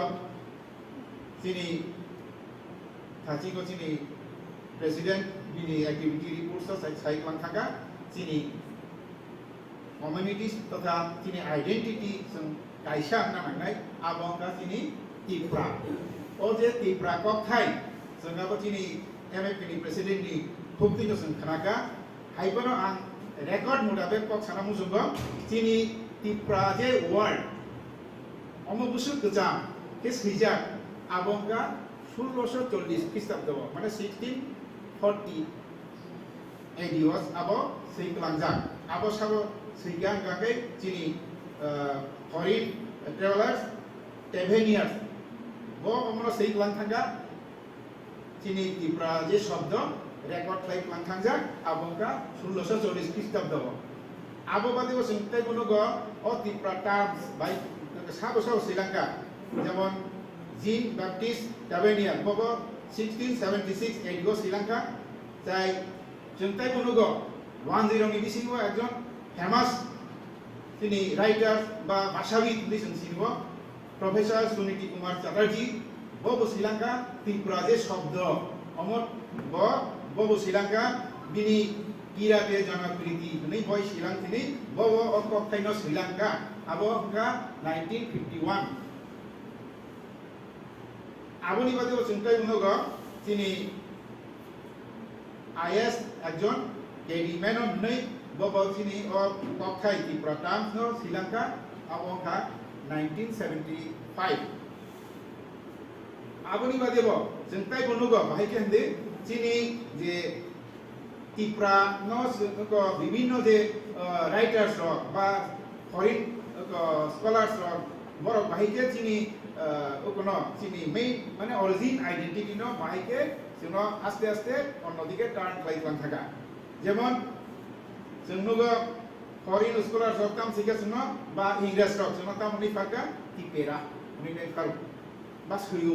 তিনি থাচিগো তিনি प्रेसिडेंट बिनि एक्टिविटी रिपोर्ट्स साइक्लां थाका चिनि कम्युनिटीज तथा चिनि आइडेंटिटी जों कायसा नामांनाय आबंका चिनि तिप्रा ओ जे तिप्रा कक थाय जोंगाबो चिनि एमएफपी नि प्रेसिडेंट नि खुबतिनो जों खानाका हाइबनो आं रेकर्ड मुदाबे कक सानामु जोंगो चिनि तिप्रा जे वर्ड अमबुसु गजा के सैजा आबंका 1640 ख्रीष्टाब्द माने 1640 एडियस आबो सैक्लांजाक आबो साबो सैगां गाके चिनि फरेन ट्रेवलार्स टेभेनियार्स बो हमरो सैक्लां थांगा चिनि तिप्रा जे शब्द रेकर्ड लाइक्लां थांजा आबोका 1640 ख्रीष्टाब्द आबो बादिबो संते गुनुगो ओ तिप्रा टार्म्स बाय साबो साबो श्रीलंका जेमन जीन बैप्टिस्ट टेभेनियार बो 1676 एडियो श्रीलंका जाय जोंताय गुनुगो 10 नि बिसिङो एकजन फेमास তিনি রাইটার বা ভাষাবিদ नि जों सिनिगो प्रफेसर सुनीति कुमार चटर्जी बो श्रीलंका त्रिपुरा जे शब्द अमर बो श्रीलंका बिनि kirate janapriti ni boy silang tini bawa okok kaino Sri Lanka abo ka 1951 aboni bade sungkai unogo tini IS একজন K D Menon nei bawa tini okok kai di pratam no Sri Lanka abo ka 1975 aboni bade bo sungkai unogo bahai ke hande tini je Tripura no বিভিন্ন যে writers বা foreign scholars বড় বাহিকে চিনি ওকনো চিনি main মানে origin identity no বাহিকে जोंनो আস্তে আস্তে অন্যদিকে টার্ন খাইলাম থাকা যেমন जोंनो ফরেন স্কলার্স কাম শিখে जोंनो বা ইংরেজ जोंनो তামনি ফাকা টিপেরা উনি ফাল বা সুইউ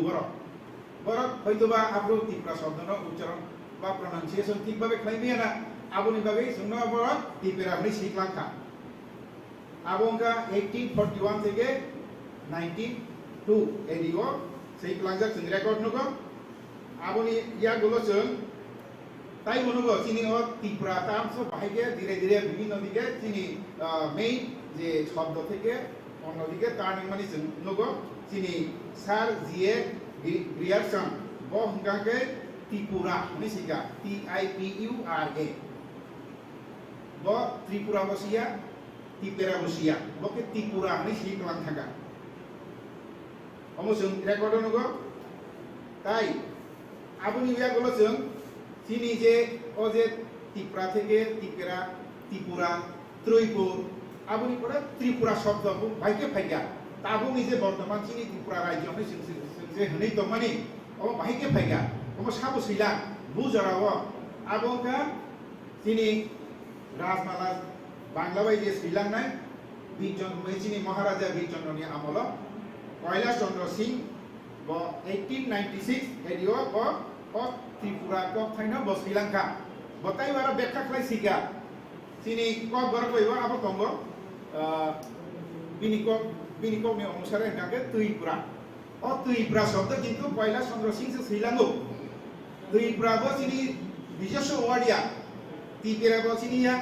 বড় হয়তোবা আপনি ত্রিপুরা শব্দনো উচ্চারণ বা প্রনাউন্সিয়েশন ঠিকভাবে খাইমিয়া না আবনি ভাবে শুনো বড় টিপেরা হই শিখলাঙ্কা আবঙ্কা 1841 থেকে 1902 এডিও সেই প্লাঙ্গা जों রেকর্ড নগো আবনি ইয়া গুলো जों তাই মনগো চিনি ও ত্রিপুরা তামসো বাহিকে ধীরে ধীরে বিভিন্ন দিকে চিনি মেইন যে শব্দ থেকে অন্যদিকে টার্নিং মানে जों নগো চিনি স্যার জিএ গ্রিয়ারসন বহঙ্গাকে Tripura ini sehingga TIPURA bo Tripura Rusia Tipera Rusia bo ke Tripura ini sih kelang thaga omo जों record nogo tai abuni ya gulo जों sini je o je Tripura থেকে Tripura Tripur abuni pore Tripura শব্দ ভাইকে ফাইগা তাবুনি যে বর্তমান চিনি ত্রিপুরা রাজ্য যে হনেই দমানি ও ভাইকে ফাইগা ওমো সাবু সিলা বুজরাও আবঙ্কা তিনি রাজমালা বাংলা বাই যে শ্রীলঙ্কায় বীরচন্দ্র মেচিনি মহারাজা বীরচন্দ্রনি আমল কৈলাস চন্দ্র সিং ব 1896 এডিও ও ত্রিপুরা কক থাইনা ব শ্রীলঙ্কা বতাই বারা ব্যাখ্যা খাই সিগা তিনি কক বড় কইব আবো তঙ্গ বিনিকক নি অনুসারে এটাকে ত্রিপুরা ও ত্রিপুরা শব্দ কিন্তু কৈলাস চন্দ্র Singh Sri Lanka Tripura bo sini নিজস্ব ওয়ার্ডিয়া Tripura bo sini ya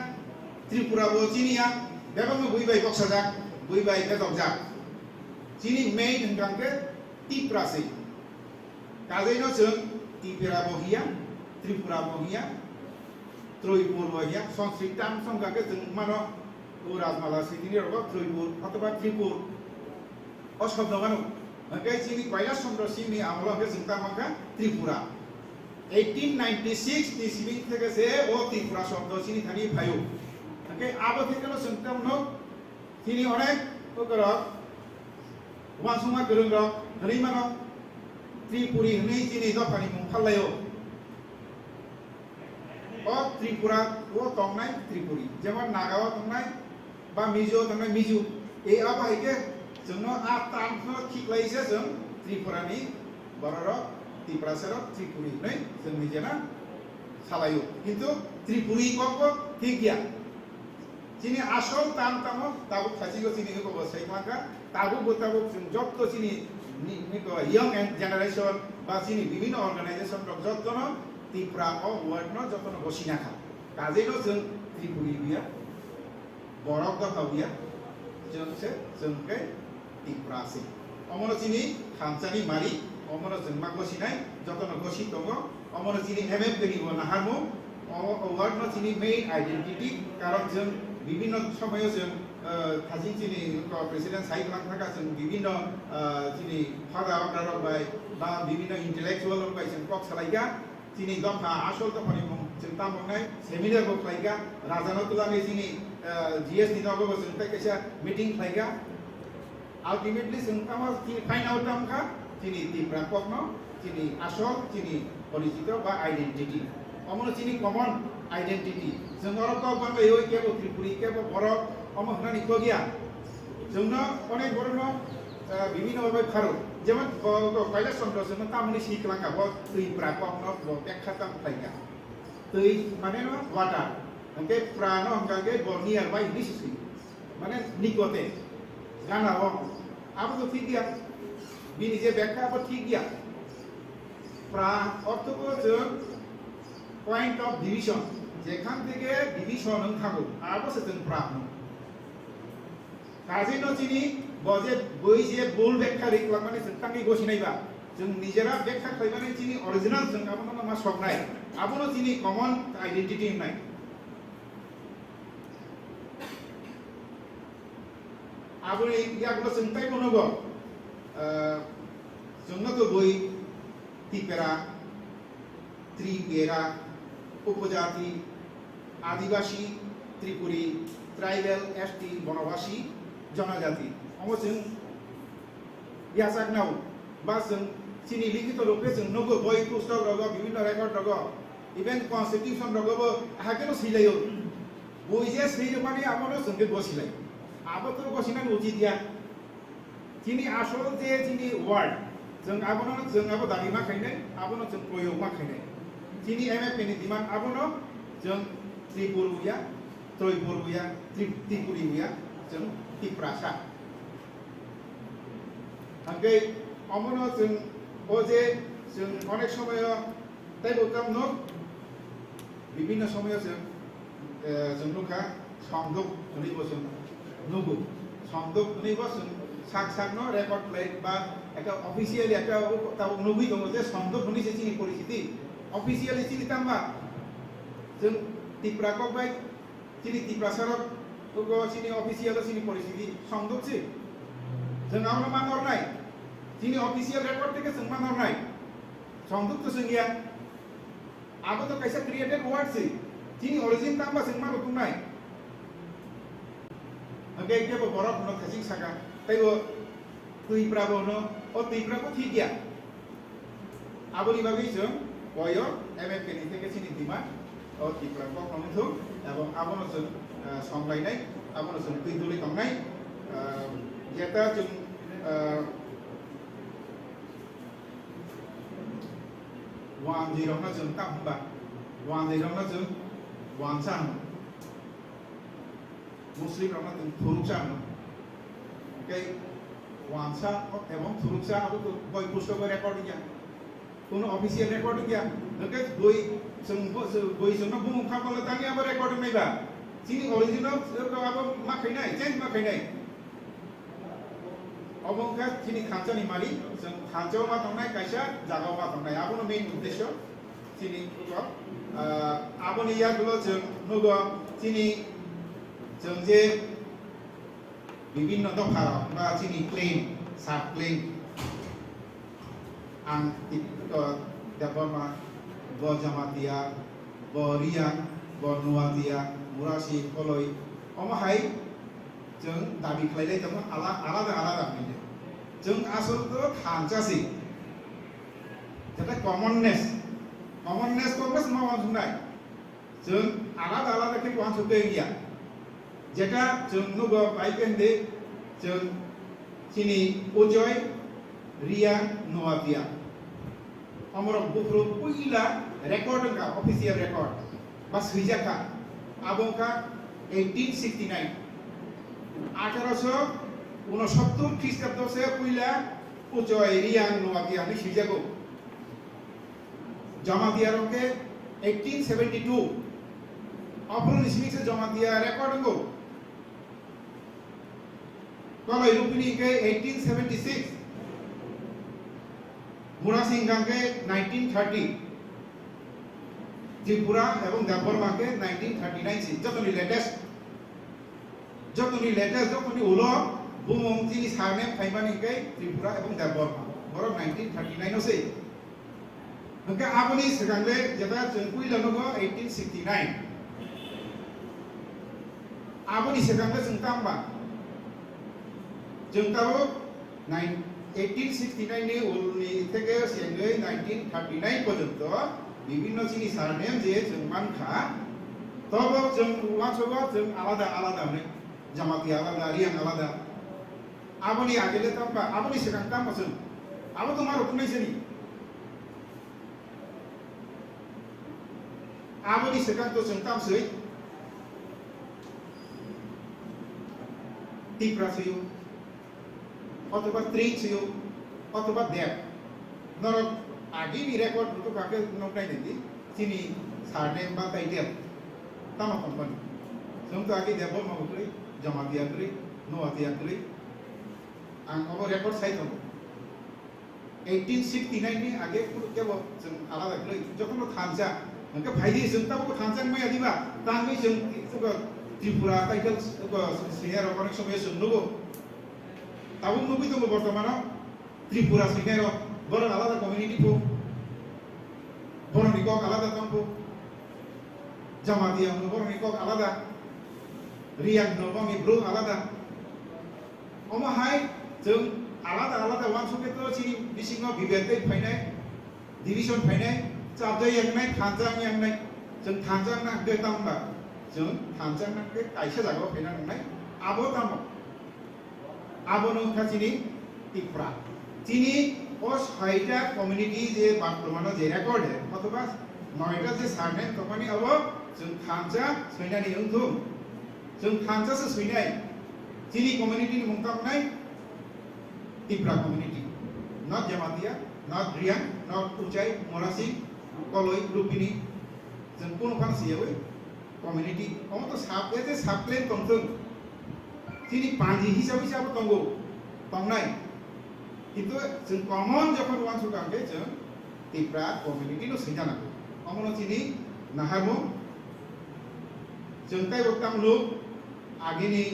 Tripura bo sini ya বেবং বুইবাই বক্সাজা বুইবাই বেদকজা sini main hengkangke Tripura se kazaino जों Tripura bo hiya Tripura bo hiya Tripur bo hiya সংস্কৃত তাম সংকাকে जों মানো রাজমালা সিদিনি রব Tripur অথবা Tripur অশব্দগানো হংকাই sini কৈলাস চন্দ্র সিং ni আমলকে जों তামাকা Tripura 1896 ইসবি থেকে সে ও ত্রিপুরা শব্দ চিনি থানি ফায়ু ওকে আবো থেকে সংতাম ন তিনি অনেক ওকর ওয়াসুমা গরং র হরিমানো ত্রিপুরি হনি চিনি দফানি মুং ফালায়ো ও ত্রিপুরা ও তংনাই ত্রিপুরি যেমন নাগাও তংনাই বা মিজো তংনাই মিজু এই আবাইকে जोंनो आ तामखो खिक्लाइसे जों ত্রিপুরানি বড়র Tripura serot Tripuri nei जों निजेना सालायो किन्तु Tripuri कब ठीक गया चिनी आसल ताम तामो ताबु खासिगो चिनी को बसाइ माका ताबु बताबु जों जत्तो चिनी निको यंग जेनारेशन बा चिनी विभिन्न अर्गानाइजेशन रक जत्तनो Tripura ओ वर्ड न जत्तनो बसिना खा काजेनो जों Tripuri बिया बरक दफा बिया जों के Tripura से अमनो चिनी खामसानि मारि অমর জন্মা গসিনাই যতন গসি দङ অমর চিনি এমএম পেনিব নাহারমু ওয়ার্ড ন চিনি মেইন আইডেন্টিটি কারণ जों বিভিন্ন সময় जों থাজি চিনি প্রেসিডেন্ট সাইকলাং থাকা जों বিভিন্ন চিনি ফাদা অর্ডার বাই বা বিভিন্ন ইন্টেলেকচুয়াল বাই जों কক সালাইগা চিনি দফা আসল দফানি মুং जों তামংনাই সেমিনার বক লাইগা রাজানতুলানি চিনি জিএস নি নগো जों তাইকেসা মিটিং লাইগা আলটিমেটলি जों তামা চিনি ফাইন আউট তামখা চিনি ত্রিপুরা কগ্ন চিনি আসল চিনি পরিচিত বা আইডেন্টিটি অমন চিনি কমন আইডেন্টিটি जों অরক বাংলা এই কেবল ত্রিপুরি কেবল বড় অমহনানি কগিয়া जोंनो অনেক বড় বিভিন্ন ভাবে খারো যেমন কৈলাস চন্দ্র जोंनो তামনি শিখলাঙ্গা ব ত্রিপুরা কগ্ন ব ব্যাখ্যাতাম ফাইগা তৈ মানে ন ওয়াটার ওকে প্রাণ হংকাকে ব নিয়ার বাই নিসি মানে নিকটে জানা হ আবো তো ঠিক গিয়া বিনি যে ব্যাখ্যা আবার ঠিক গিয়া প্রা অর্থ जों পয়েন্ট অফ ডিভিশন যেখান থেকে ডিভিশন থাকো আবসে जों প্রাপ্ত কাজেনো চিনি বজে বই যে ভুল ব্যাখ্যা রেখলামানে जों তাঙ্গি গছিনাইবা जों নিজেরা ব্যাখ্যা খাইবানে চিনি অরিজিনাল जों আবনো মা সব নাই আবনো চিনি কমন আইডেন্টিটি নাই আবনি ইয়াগুলো जों তাই বনবো जोंनो तो বই টিপেরা ত্রিপুরা উপজাতি आदिवासी त्रिपुरी ट्राइबल एसटी बनवासी जनजाति अमजों यासागनाव बा जों चिनि लिखित रूपे जों नगो बय पुस्तक रग विभिन्न रेकर्ड रग इभेन कन्स्टिट्यूशन रगबो हाकेनो सिलायो बय जे सिलायो माने आमनो जोंके बसिलाय आबोतो बसिना उचित या चिनि आसल जे चिनि वर्ड जों आबो दाबि मा खायनाय आबोनो जों प्रयोग मा खायनाय चिनि एमएफए नि डिमान्ड आबोनो जों त्रिपुरुया त्रयपुरुया त्रिपुरिया जों तिप्रासा आगे अमनो जों ओजे जों अनेक समय ताइबोकाम न विभिन्न समय जों लुका संदोक उनिबो जों नुगु संदोक उनिबो जों साक साक न रेकर्ड प्लेट बा একটা অফিশিয়ালি একটা তাও নুবি দङ যে संदोक उनि से चिनि परिस्थिति অফিশিয়ালি चिनि तामबा जों टिप्रा कबाय चिनि टिप्रा सरक तो चिनि ऑफिशियल चिनि परिस्थिति संदोक छि जों आमनो मानहरनाय चिनि ऑफिशियल रेकर्ड থেকে जों मानहरनाय संदोक तो जों गैया आबो तो कैसा क्रिएटेड वर्ड छि चिनि ओरिजिन तामबा जों मानो बुंनाय ओके के बरफ न थासिं सागा ताइबो तुइप्राबो न ओ तुइप्राबो ठीक गैया आबोनि बागै जों बयो एमएफए नि থেকে चिनि डिमान्ड और टिप्राखौ खालामनो এবং आबोनो जों संलायनाय आबोनो जों दैदुलि खालामनाय जेता जों वान जिरावनो जों तामबा वान जिरावनो जों वानसान मुस्लिम रावनो जों थुरुकसान ओके वानसा এবং थुरुकसा आबो बय पुस्तक रेकर्ड गैया কোনো অফিশিয়াল রেকর্ড গিয়া নকে বই বই जोंनो बुंग खाबले तांगे आबो रेकर्ड नायबा चिनि ओरिजिनल आबो माखायनाय चेंज माखायनाय अबंका चिनि खानचानि मारि जों खानचाव मा थांनाय कायसा जागाव मा थांनाय आबोनो मेन उद्देश्य चिनि आबोनि यागुलो जों नुगो चिनि जों जे विभिन्न दफा बा चिनि क्लेम साब क्लेम आं Dabama, Bo Jamatia, Bo Rian, Bo Nuatia, Murasi, Koloi, Omahai, Jung Dabi Clay, Alada Minde. Jung Asulto, Hanjasi. That commonness Congress Mawa tonight. Jung Alada can want to pay here. Jetta, Jung Nugo, Baikende, Jung Chini, Ujoy, Rian, Nuatia. আমরা বুফরো পুইলা record का official record बस हिजा का आबों का 1869 1869 খ্রিস্টাব্দ से पुइला उचय रियान नोआतिया नि हिजागो जमा दिया रोके 1872 अप्रो निस्मिक से जमा दिया रेकॉर्ड को कल यूरोपीनी के 1876 मुरासिंगां के 1930 त्रिपुरा एवं देवबर्मा के 1939 से जतनी लेटेस्ट जतनी उलो बुमों चिनि सारने फाइबानी के त्रिपुरा एवं देवबर्मा बरो 1939 से नके आबोनि सिगांले जेता जों पुइलानोगो 1869 आबोनि सिगांले जों तामबा जों ताबो 1869 नि उलनि থেকে सेंगै 1939 পর্যন্ত বিভিন্ন চিনি সারনেম যে जों मानखा তবে जों वाचोगो जों आलादा মানে জামাতি আলাদা রিয়াং আলাদা আবনি আগেলে তাম্বা আবনি সেখান তাম্বা जों আবো তোমার উপনাইছেনি আবনি সেখান তো जों তামসৈ টিপ্রাসিও অথবা ত্রিচিও অথবা দেব নরক আগেনি রেকর্ড তো কাকে নকটাই নেই চিনি সারনেম বা টাইটেল tama company जों तो आगे देबो माबुरै जमा दियाखै न'आ दियाखै आं अब रेकर्ड साइट दं 1869 नि आगे कुल केबो जों आलादा गलै जखन थांजा नोंखौ फायदि जों ताबो थांजा माया दिबा तांगै जों त्रिपुरा टाइटेल सिनियर अनेक समय जों नुगो ताबो नुबि दङ बर्तमानाव त्रिपुरा सिनियर बर आलादा कमिउनिटी को बरनि कक आलादा दंबो जमादिया बरनि कक आलादा रियान नबंनि ब्रु आलादा अमाहाय जों आलादा आलादा वान सकेट चि बिसिङाव बिबेदै फायनाय डिभिजन फायनाय चाबदै यांनाय थांजां यांनाय जों थांजां ना बे तामबा जों थांजां ना बे कायसा जागाव फायना नांनाय आबो ताम आबो नो खाचिनि तिफ्रा चिनि ओ साइटा कमिउनिटी जे बाथरुमानो जे रेकर्ड है अथवा नयटा जे सारने तमानि अब जों थांजा सैनानि ओंथुम जों थांजासो सैनाय चिनि कमिउनिटी मुंतामनाय Tipra community not Jamatia not Reang not Uchai मोरासिं कलय रुपिनी जों कोन फानसियाबो कमिउनिटी अम तो साबे जे साबप्लेन तंथों चिनि पांजी हिसाबै साबो तंगो तंनाय किन्तु जों कमन जखन वान सुकांगे जों तिफ्रा कमिउनिटी नो सैजानांगौ अमनो चिनि नाहारमु जों ताय वक्ताम लोक आगेनि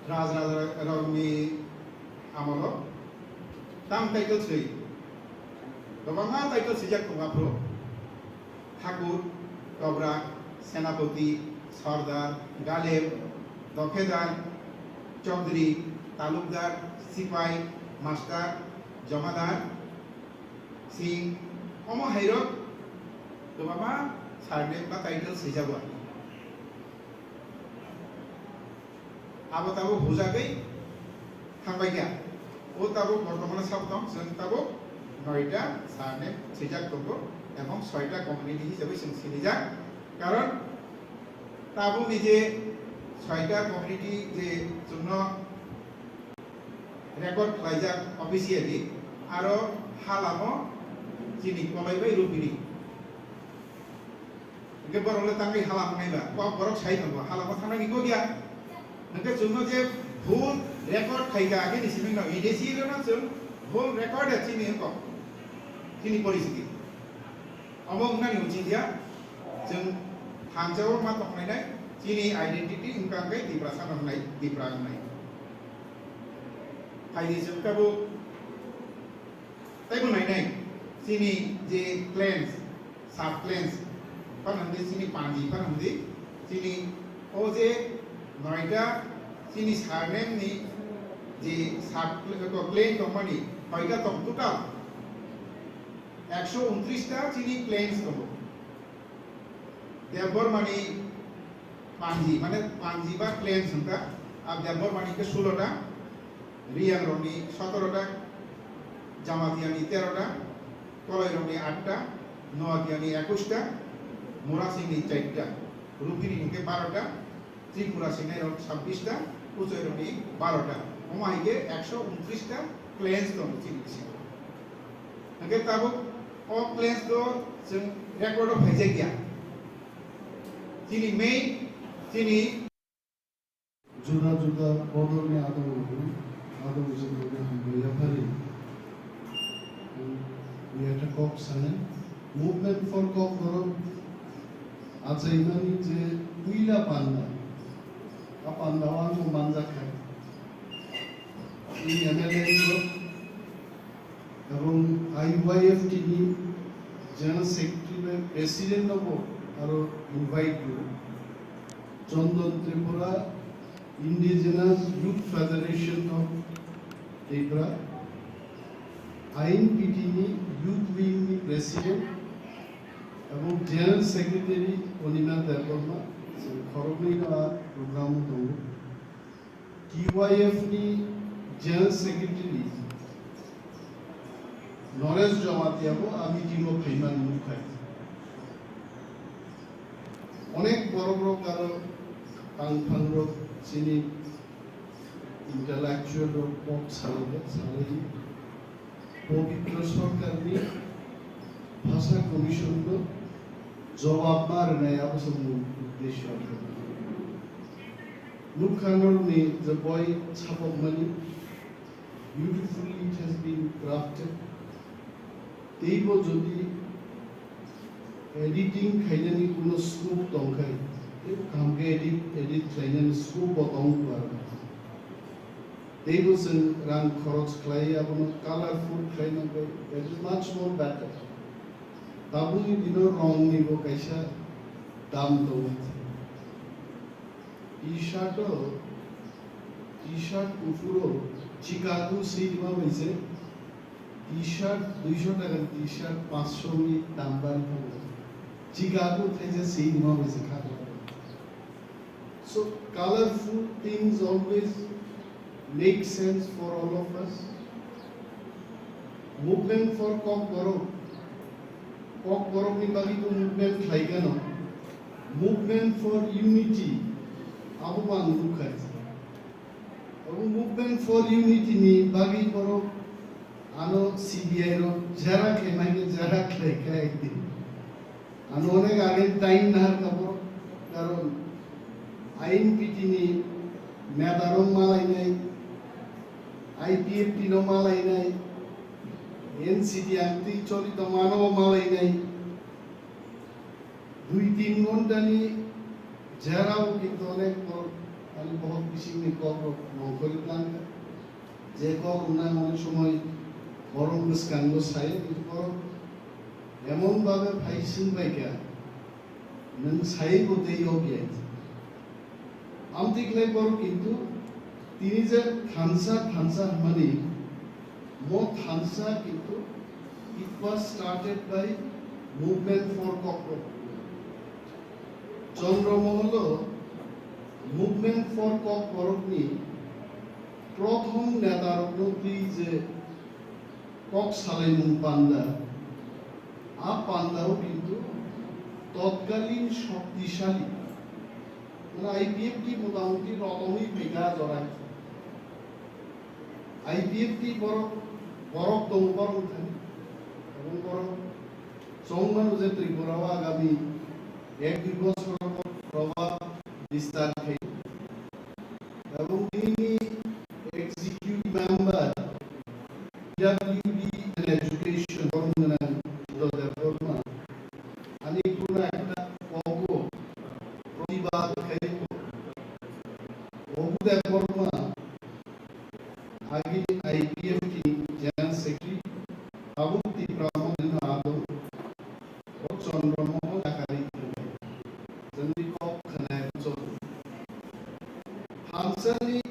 राजराजानि आमलो ताम टाइटल सै गोबाङा टाइटल सैजाक दङाफ्रो ठाकुर कबरा सेनापति सरदार गालेब दफेदार चौधरी तालुकदार सिपाही मास्टर जमादार सिंह अम हाइरक गोबाङा सारनेम बा टाइटल सैजाबो आबो ताबो हुजागै थांबाय गया ओ ताबो बर्तमान साब दं जों ताबो 9टा सारनेम सैजाक दंग এবং 6টা कमिउनिटी हिसाबै जों सिनिजाक कारण ताबो निजे 6टा कमिउनिटी जे जोंनो रेकर्ड खालायजाक अफिसियेलि आरो हालामो जिनि कलायबाय रुपिनि गेबरले तांगै हालाम नायबा क बरक साइ दंग हालामो थांनानै गो गया नोंखौ जोंनो जे भुल रेकर्ड खायगा आगे निसिमिं ना इडेसिलो ना जों भुल रेकर्ड चिनि हक चिनि परिस्थिति अमों नानि उचिदिया जों थांजाव मा तंनायनाय चिनि आइडेंटिटी इंकांगै दिब्रा साननाय दिब्रा नाय फायदि जों ताबो ताइबो नायनाय चिनि जे प्लेन्स सब प्लेन्स पानंदि चिनि पांजी पानंदि चिनि ओ जे 9टा चिनि सारनेम नि जे सब प्लेन कंपनी फायदा तम टोटल 129टा चिनि प्लेन्स दङ देबर माने पांजी माने पांजी बा प्लेन्स होनता अब देबर माने के 16टा रियान रनि 17टा जामातियानि 13टा कलय रनि 8टा नोआतियानि 21टा मोरासिंनि 4टा रुपिनि 12टा त्रिपुरा सिंनाय 26टा उचय रनि 12टा अमाइगे 129टा प्लेन्स दङ चिनि सिङाव नगे ताबो ओ प्लेन्स दो जों रेकर्ड अफ हाइजे गया चिनि मेइन चिनि जुदा जुदा बदलनि आदब जोंनो हामबोयाफारि मेटा कक साने मुभमेंट फर कक गरम आजाइमानि जे उइला पान्दा आ पान्दावा को मानजा खाय इ एमएलए এবং আইওয়াইএফটি নি জেনারেল সেক্রেটারি প্রেসিডেন্ট হব আরো ইনভাইট করব Chandan Tripura indigenous youth federation of Tripura INPT নি ইউথ উইং নি প্রেসিডেন্ট এবং জেনারেল সেক্রেটারি অনিমা দেববর্মা খরগনিকা প্রোগ্রাম দङ টিওয়াইএফ নি জেনারেল সেক্রেটারি नरेश जमातियाबो आमी टीमो फैमान मुखाय अनेक बड़ कारो पांफांग चिनि इंटेलेक्चुअल पक सालाय पवित्र सरकारनि भाषा कमिशन जवाब मारनाय आबसमु उद्देश्य Nukhanurni the boy Chapomani beautifully it has been crafted. Teibo jodi editing khainani kuno scope tongkai. Teibo kamke edit khainani scope botong par. Teibo sen rang khoroch khlai abono colorful khainani that is much more better. Tabuni dino wrong ni bo kaisa dam to. T-shirt উপরও Chicago cinema হয়েছে T-shirt 200 টাকার T-shirt 500 me দাম বাড়ি হবে চিকাগো থেকে cinema হয়েছে খাতা so colorful things always make sense for all of us movement for কম করো নি বাকি তো মুভমেন্ট খাইগা না movement for unity abuman lukai abu movement for unity ni bagi poro ano CBI ro jara ke maine jara khai khai din ano onek age time nahar kabor karon INPT ni medarom malai nai IPFT no malai nai NCT anti cholito mano malai nai 2-3 ঘন্টা ni যারাও কিন্তু অনেক আমি বহুত বেশি cock নকরি plan যে cock না অনেক সময় গরম স্কাঙ্গ সাই কিন্তু এমন ভাবে ফাইসিং বাইকা নং সাই কোতেই অবিয়াই আমতিকলাই বড় কিন্তু তিনি যে থানসা মানে মো থানসা কিন্তু it was started by movement for cockroach চন্দ্রমহল মুভমেন্ট ফর কক করকনি প্রথম নেতারগ্নি যে কক সালাইমুন পান্ডা পান্ডাও কিন্তু তৎকালীন শক্তিশালী মানে আইপিএফটি মোটামুটি রকমই বেগা জড়াই আইপিএফটি বরফ দম বরং থাকে এবং বরং সংবাদ যে ত্রিপুরাও আগামী 1-2 বছর প্রভাব বিস্তার হয় এবং তিনি executive member PWD and education government development আমি কোন একটা কগো প্রতিবাদ খাইব ওগুদা কর্মা আগে আইপিএফটি জেনারেল সেক্রেটারি আবুতি প্রামণ আদম ও চন্দ্রমোহন আকারী Hansani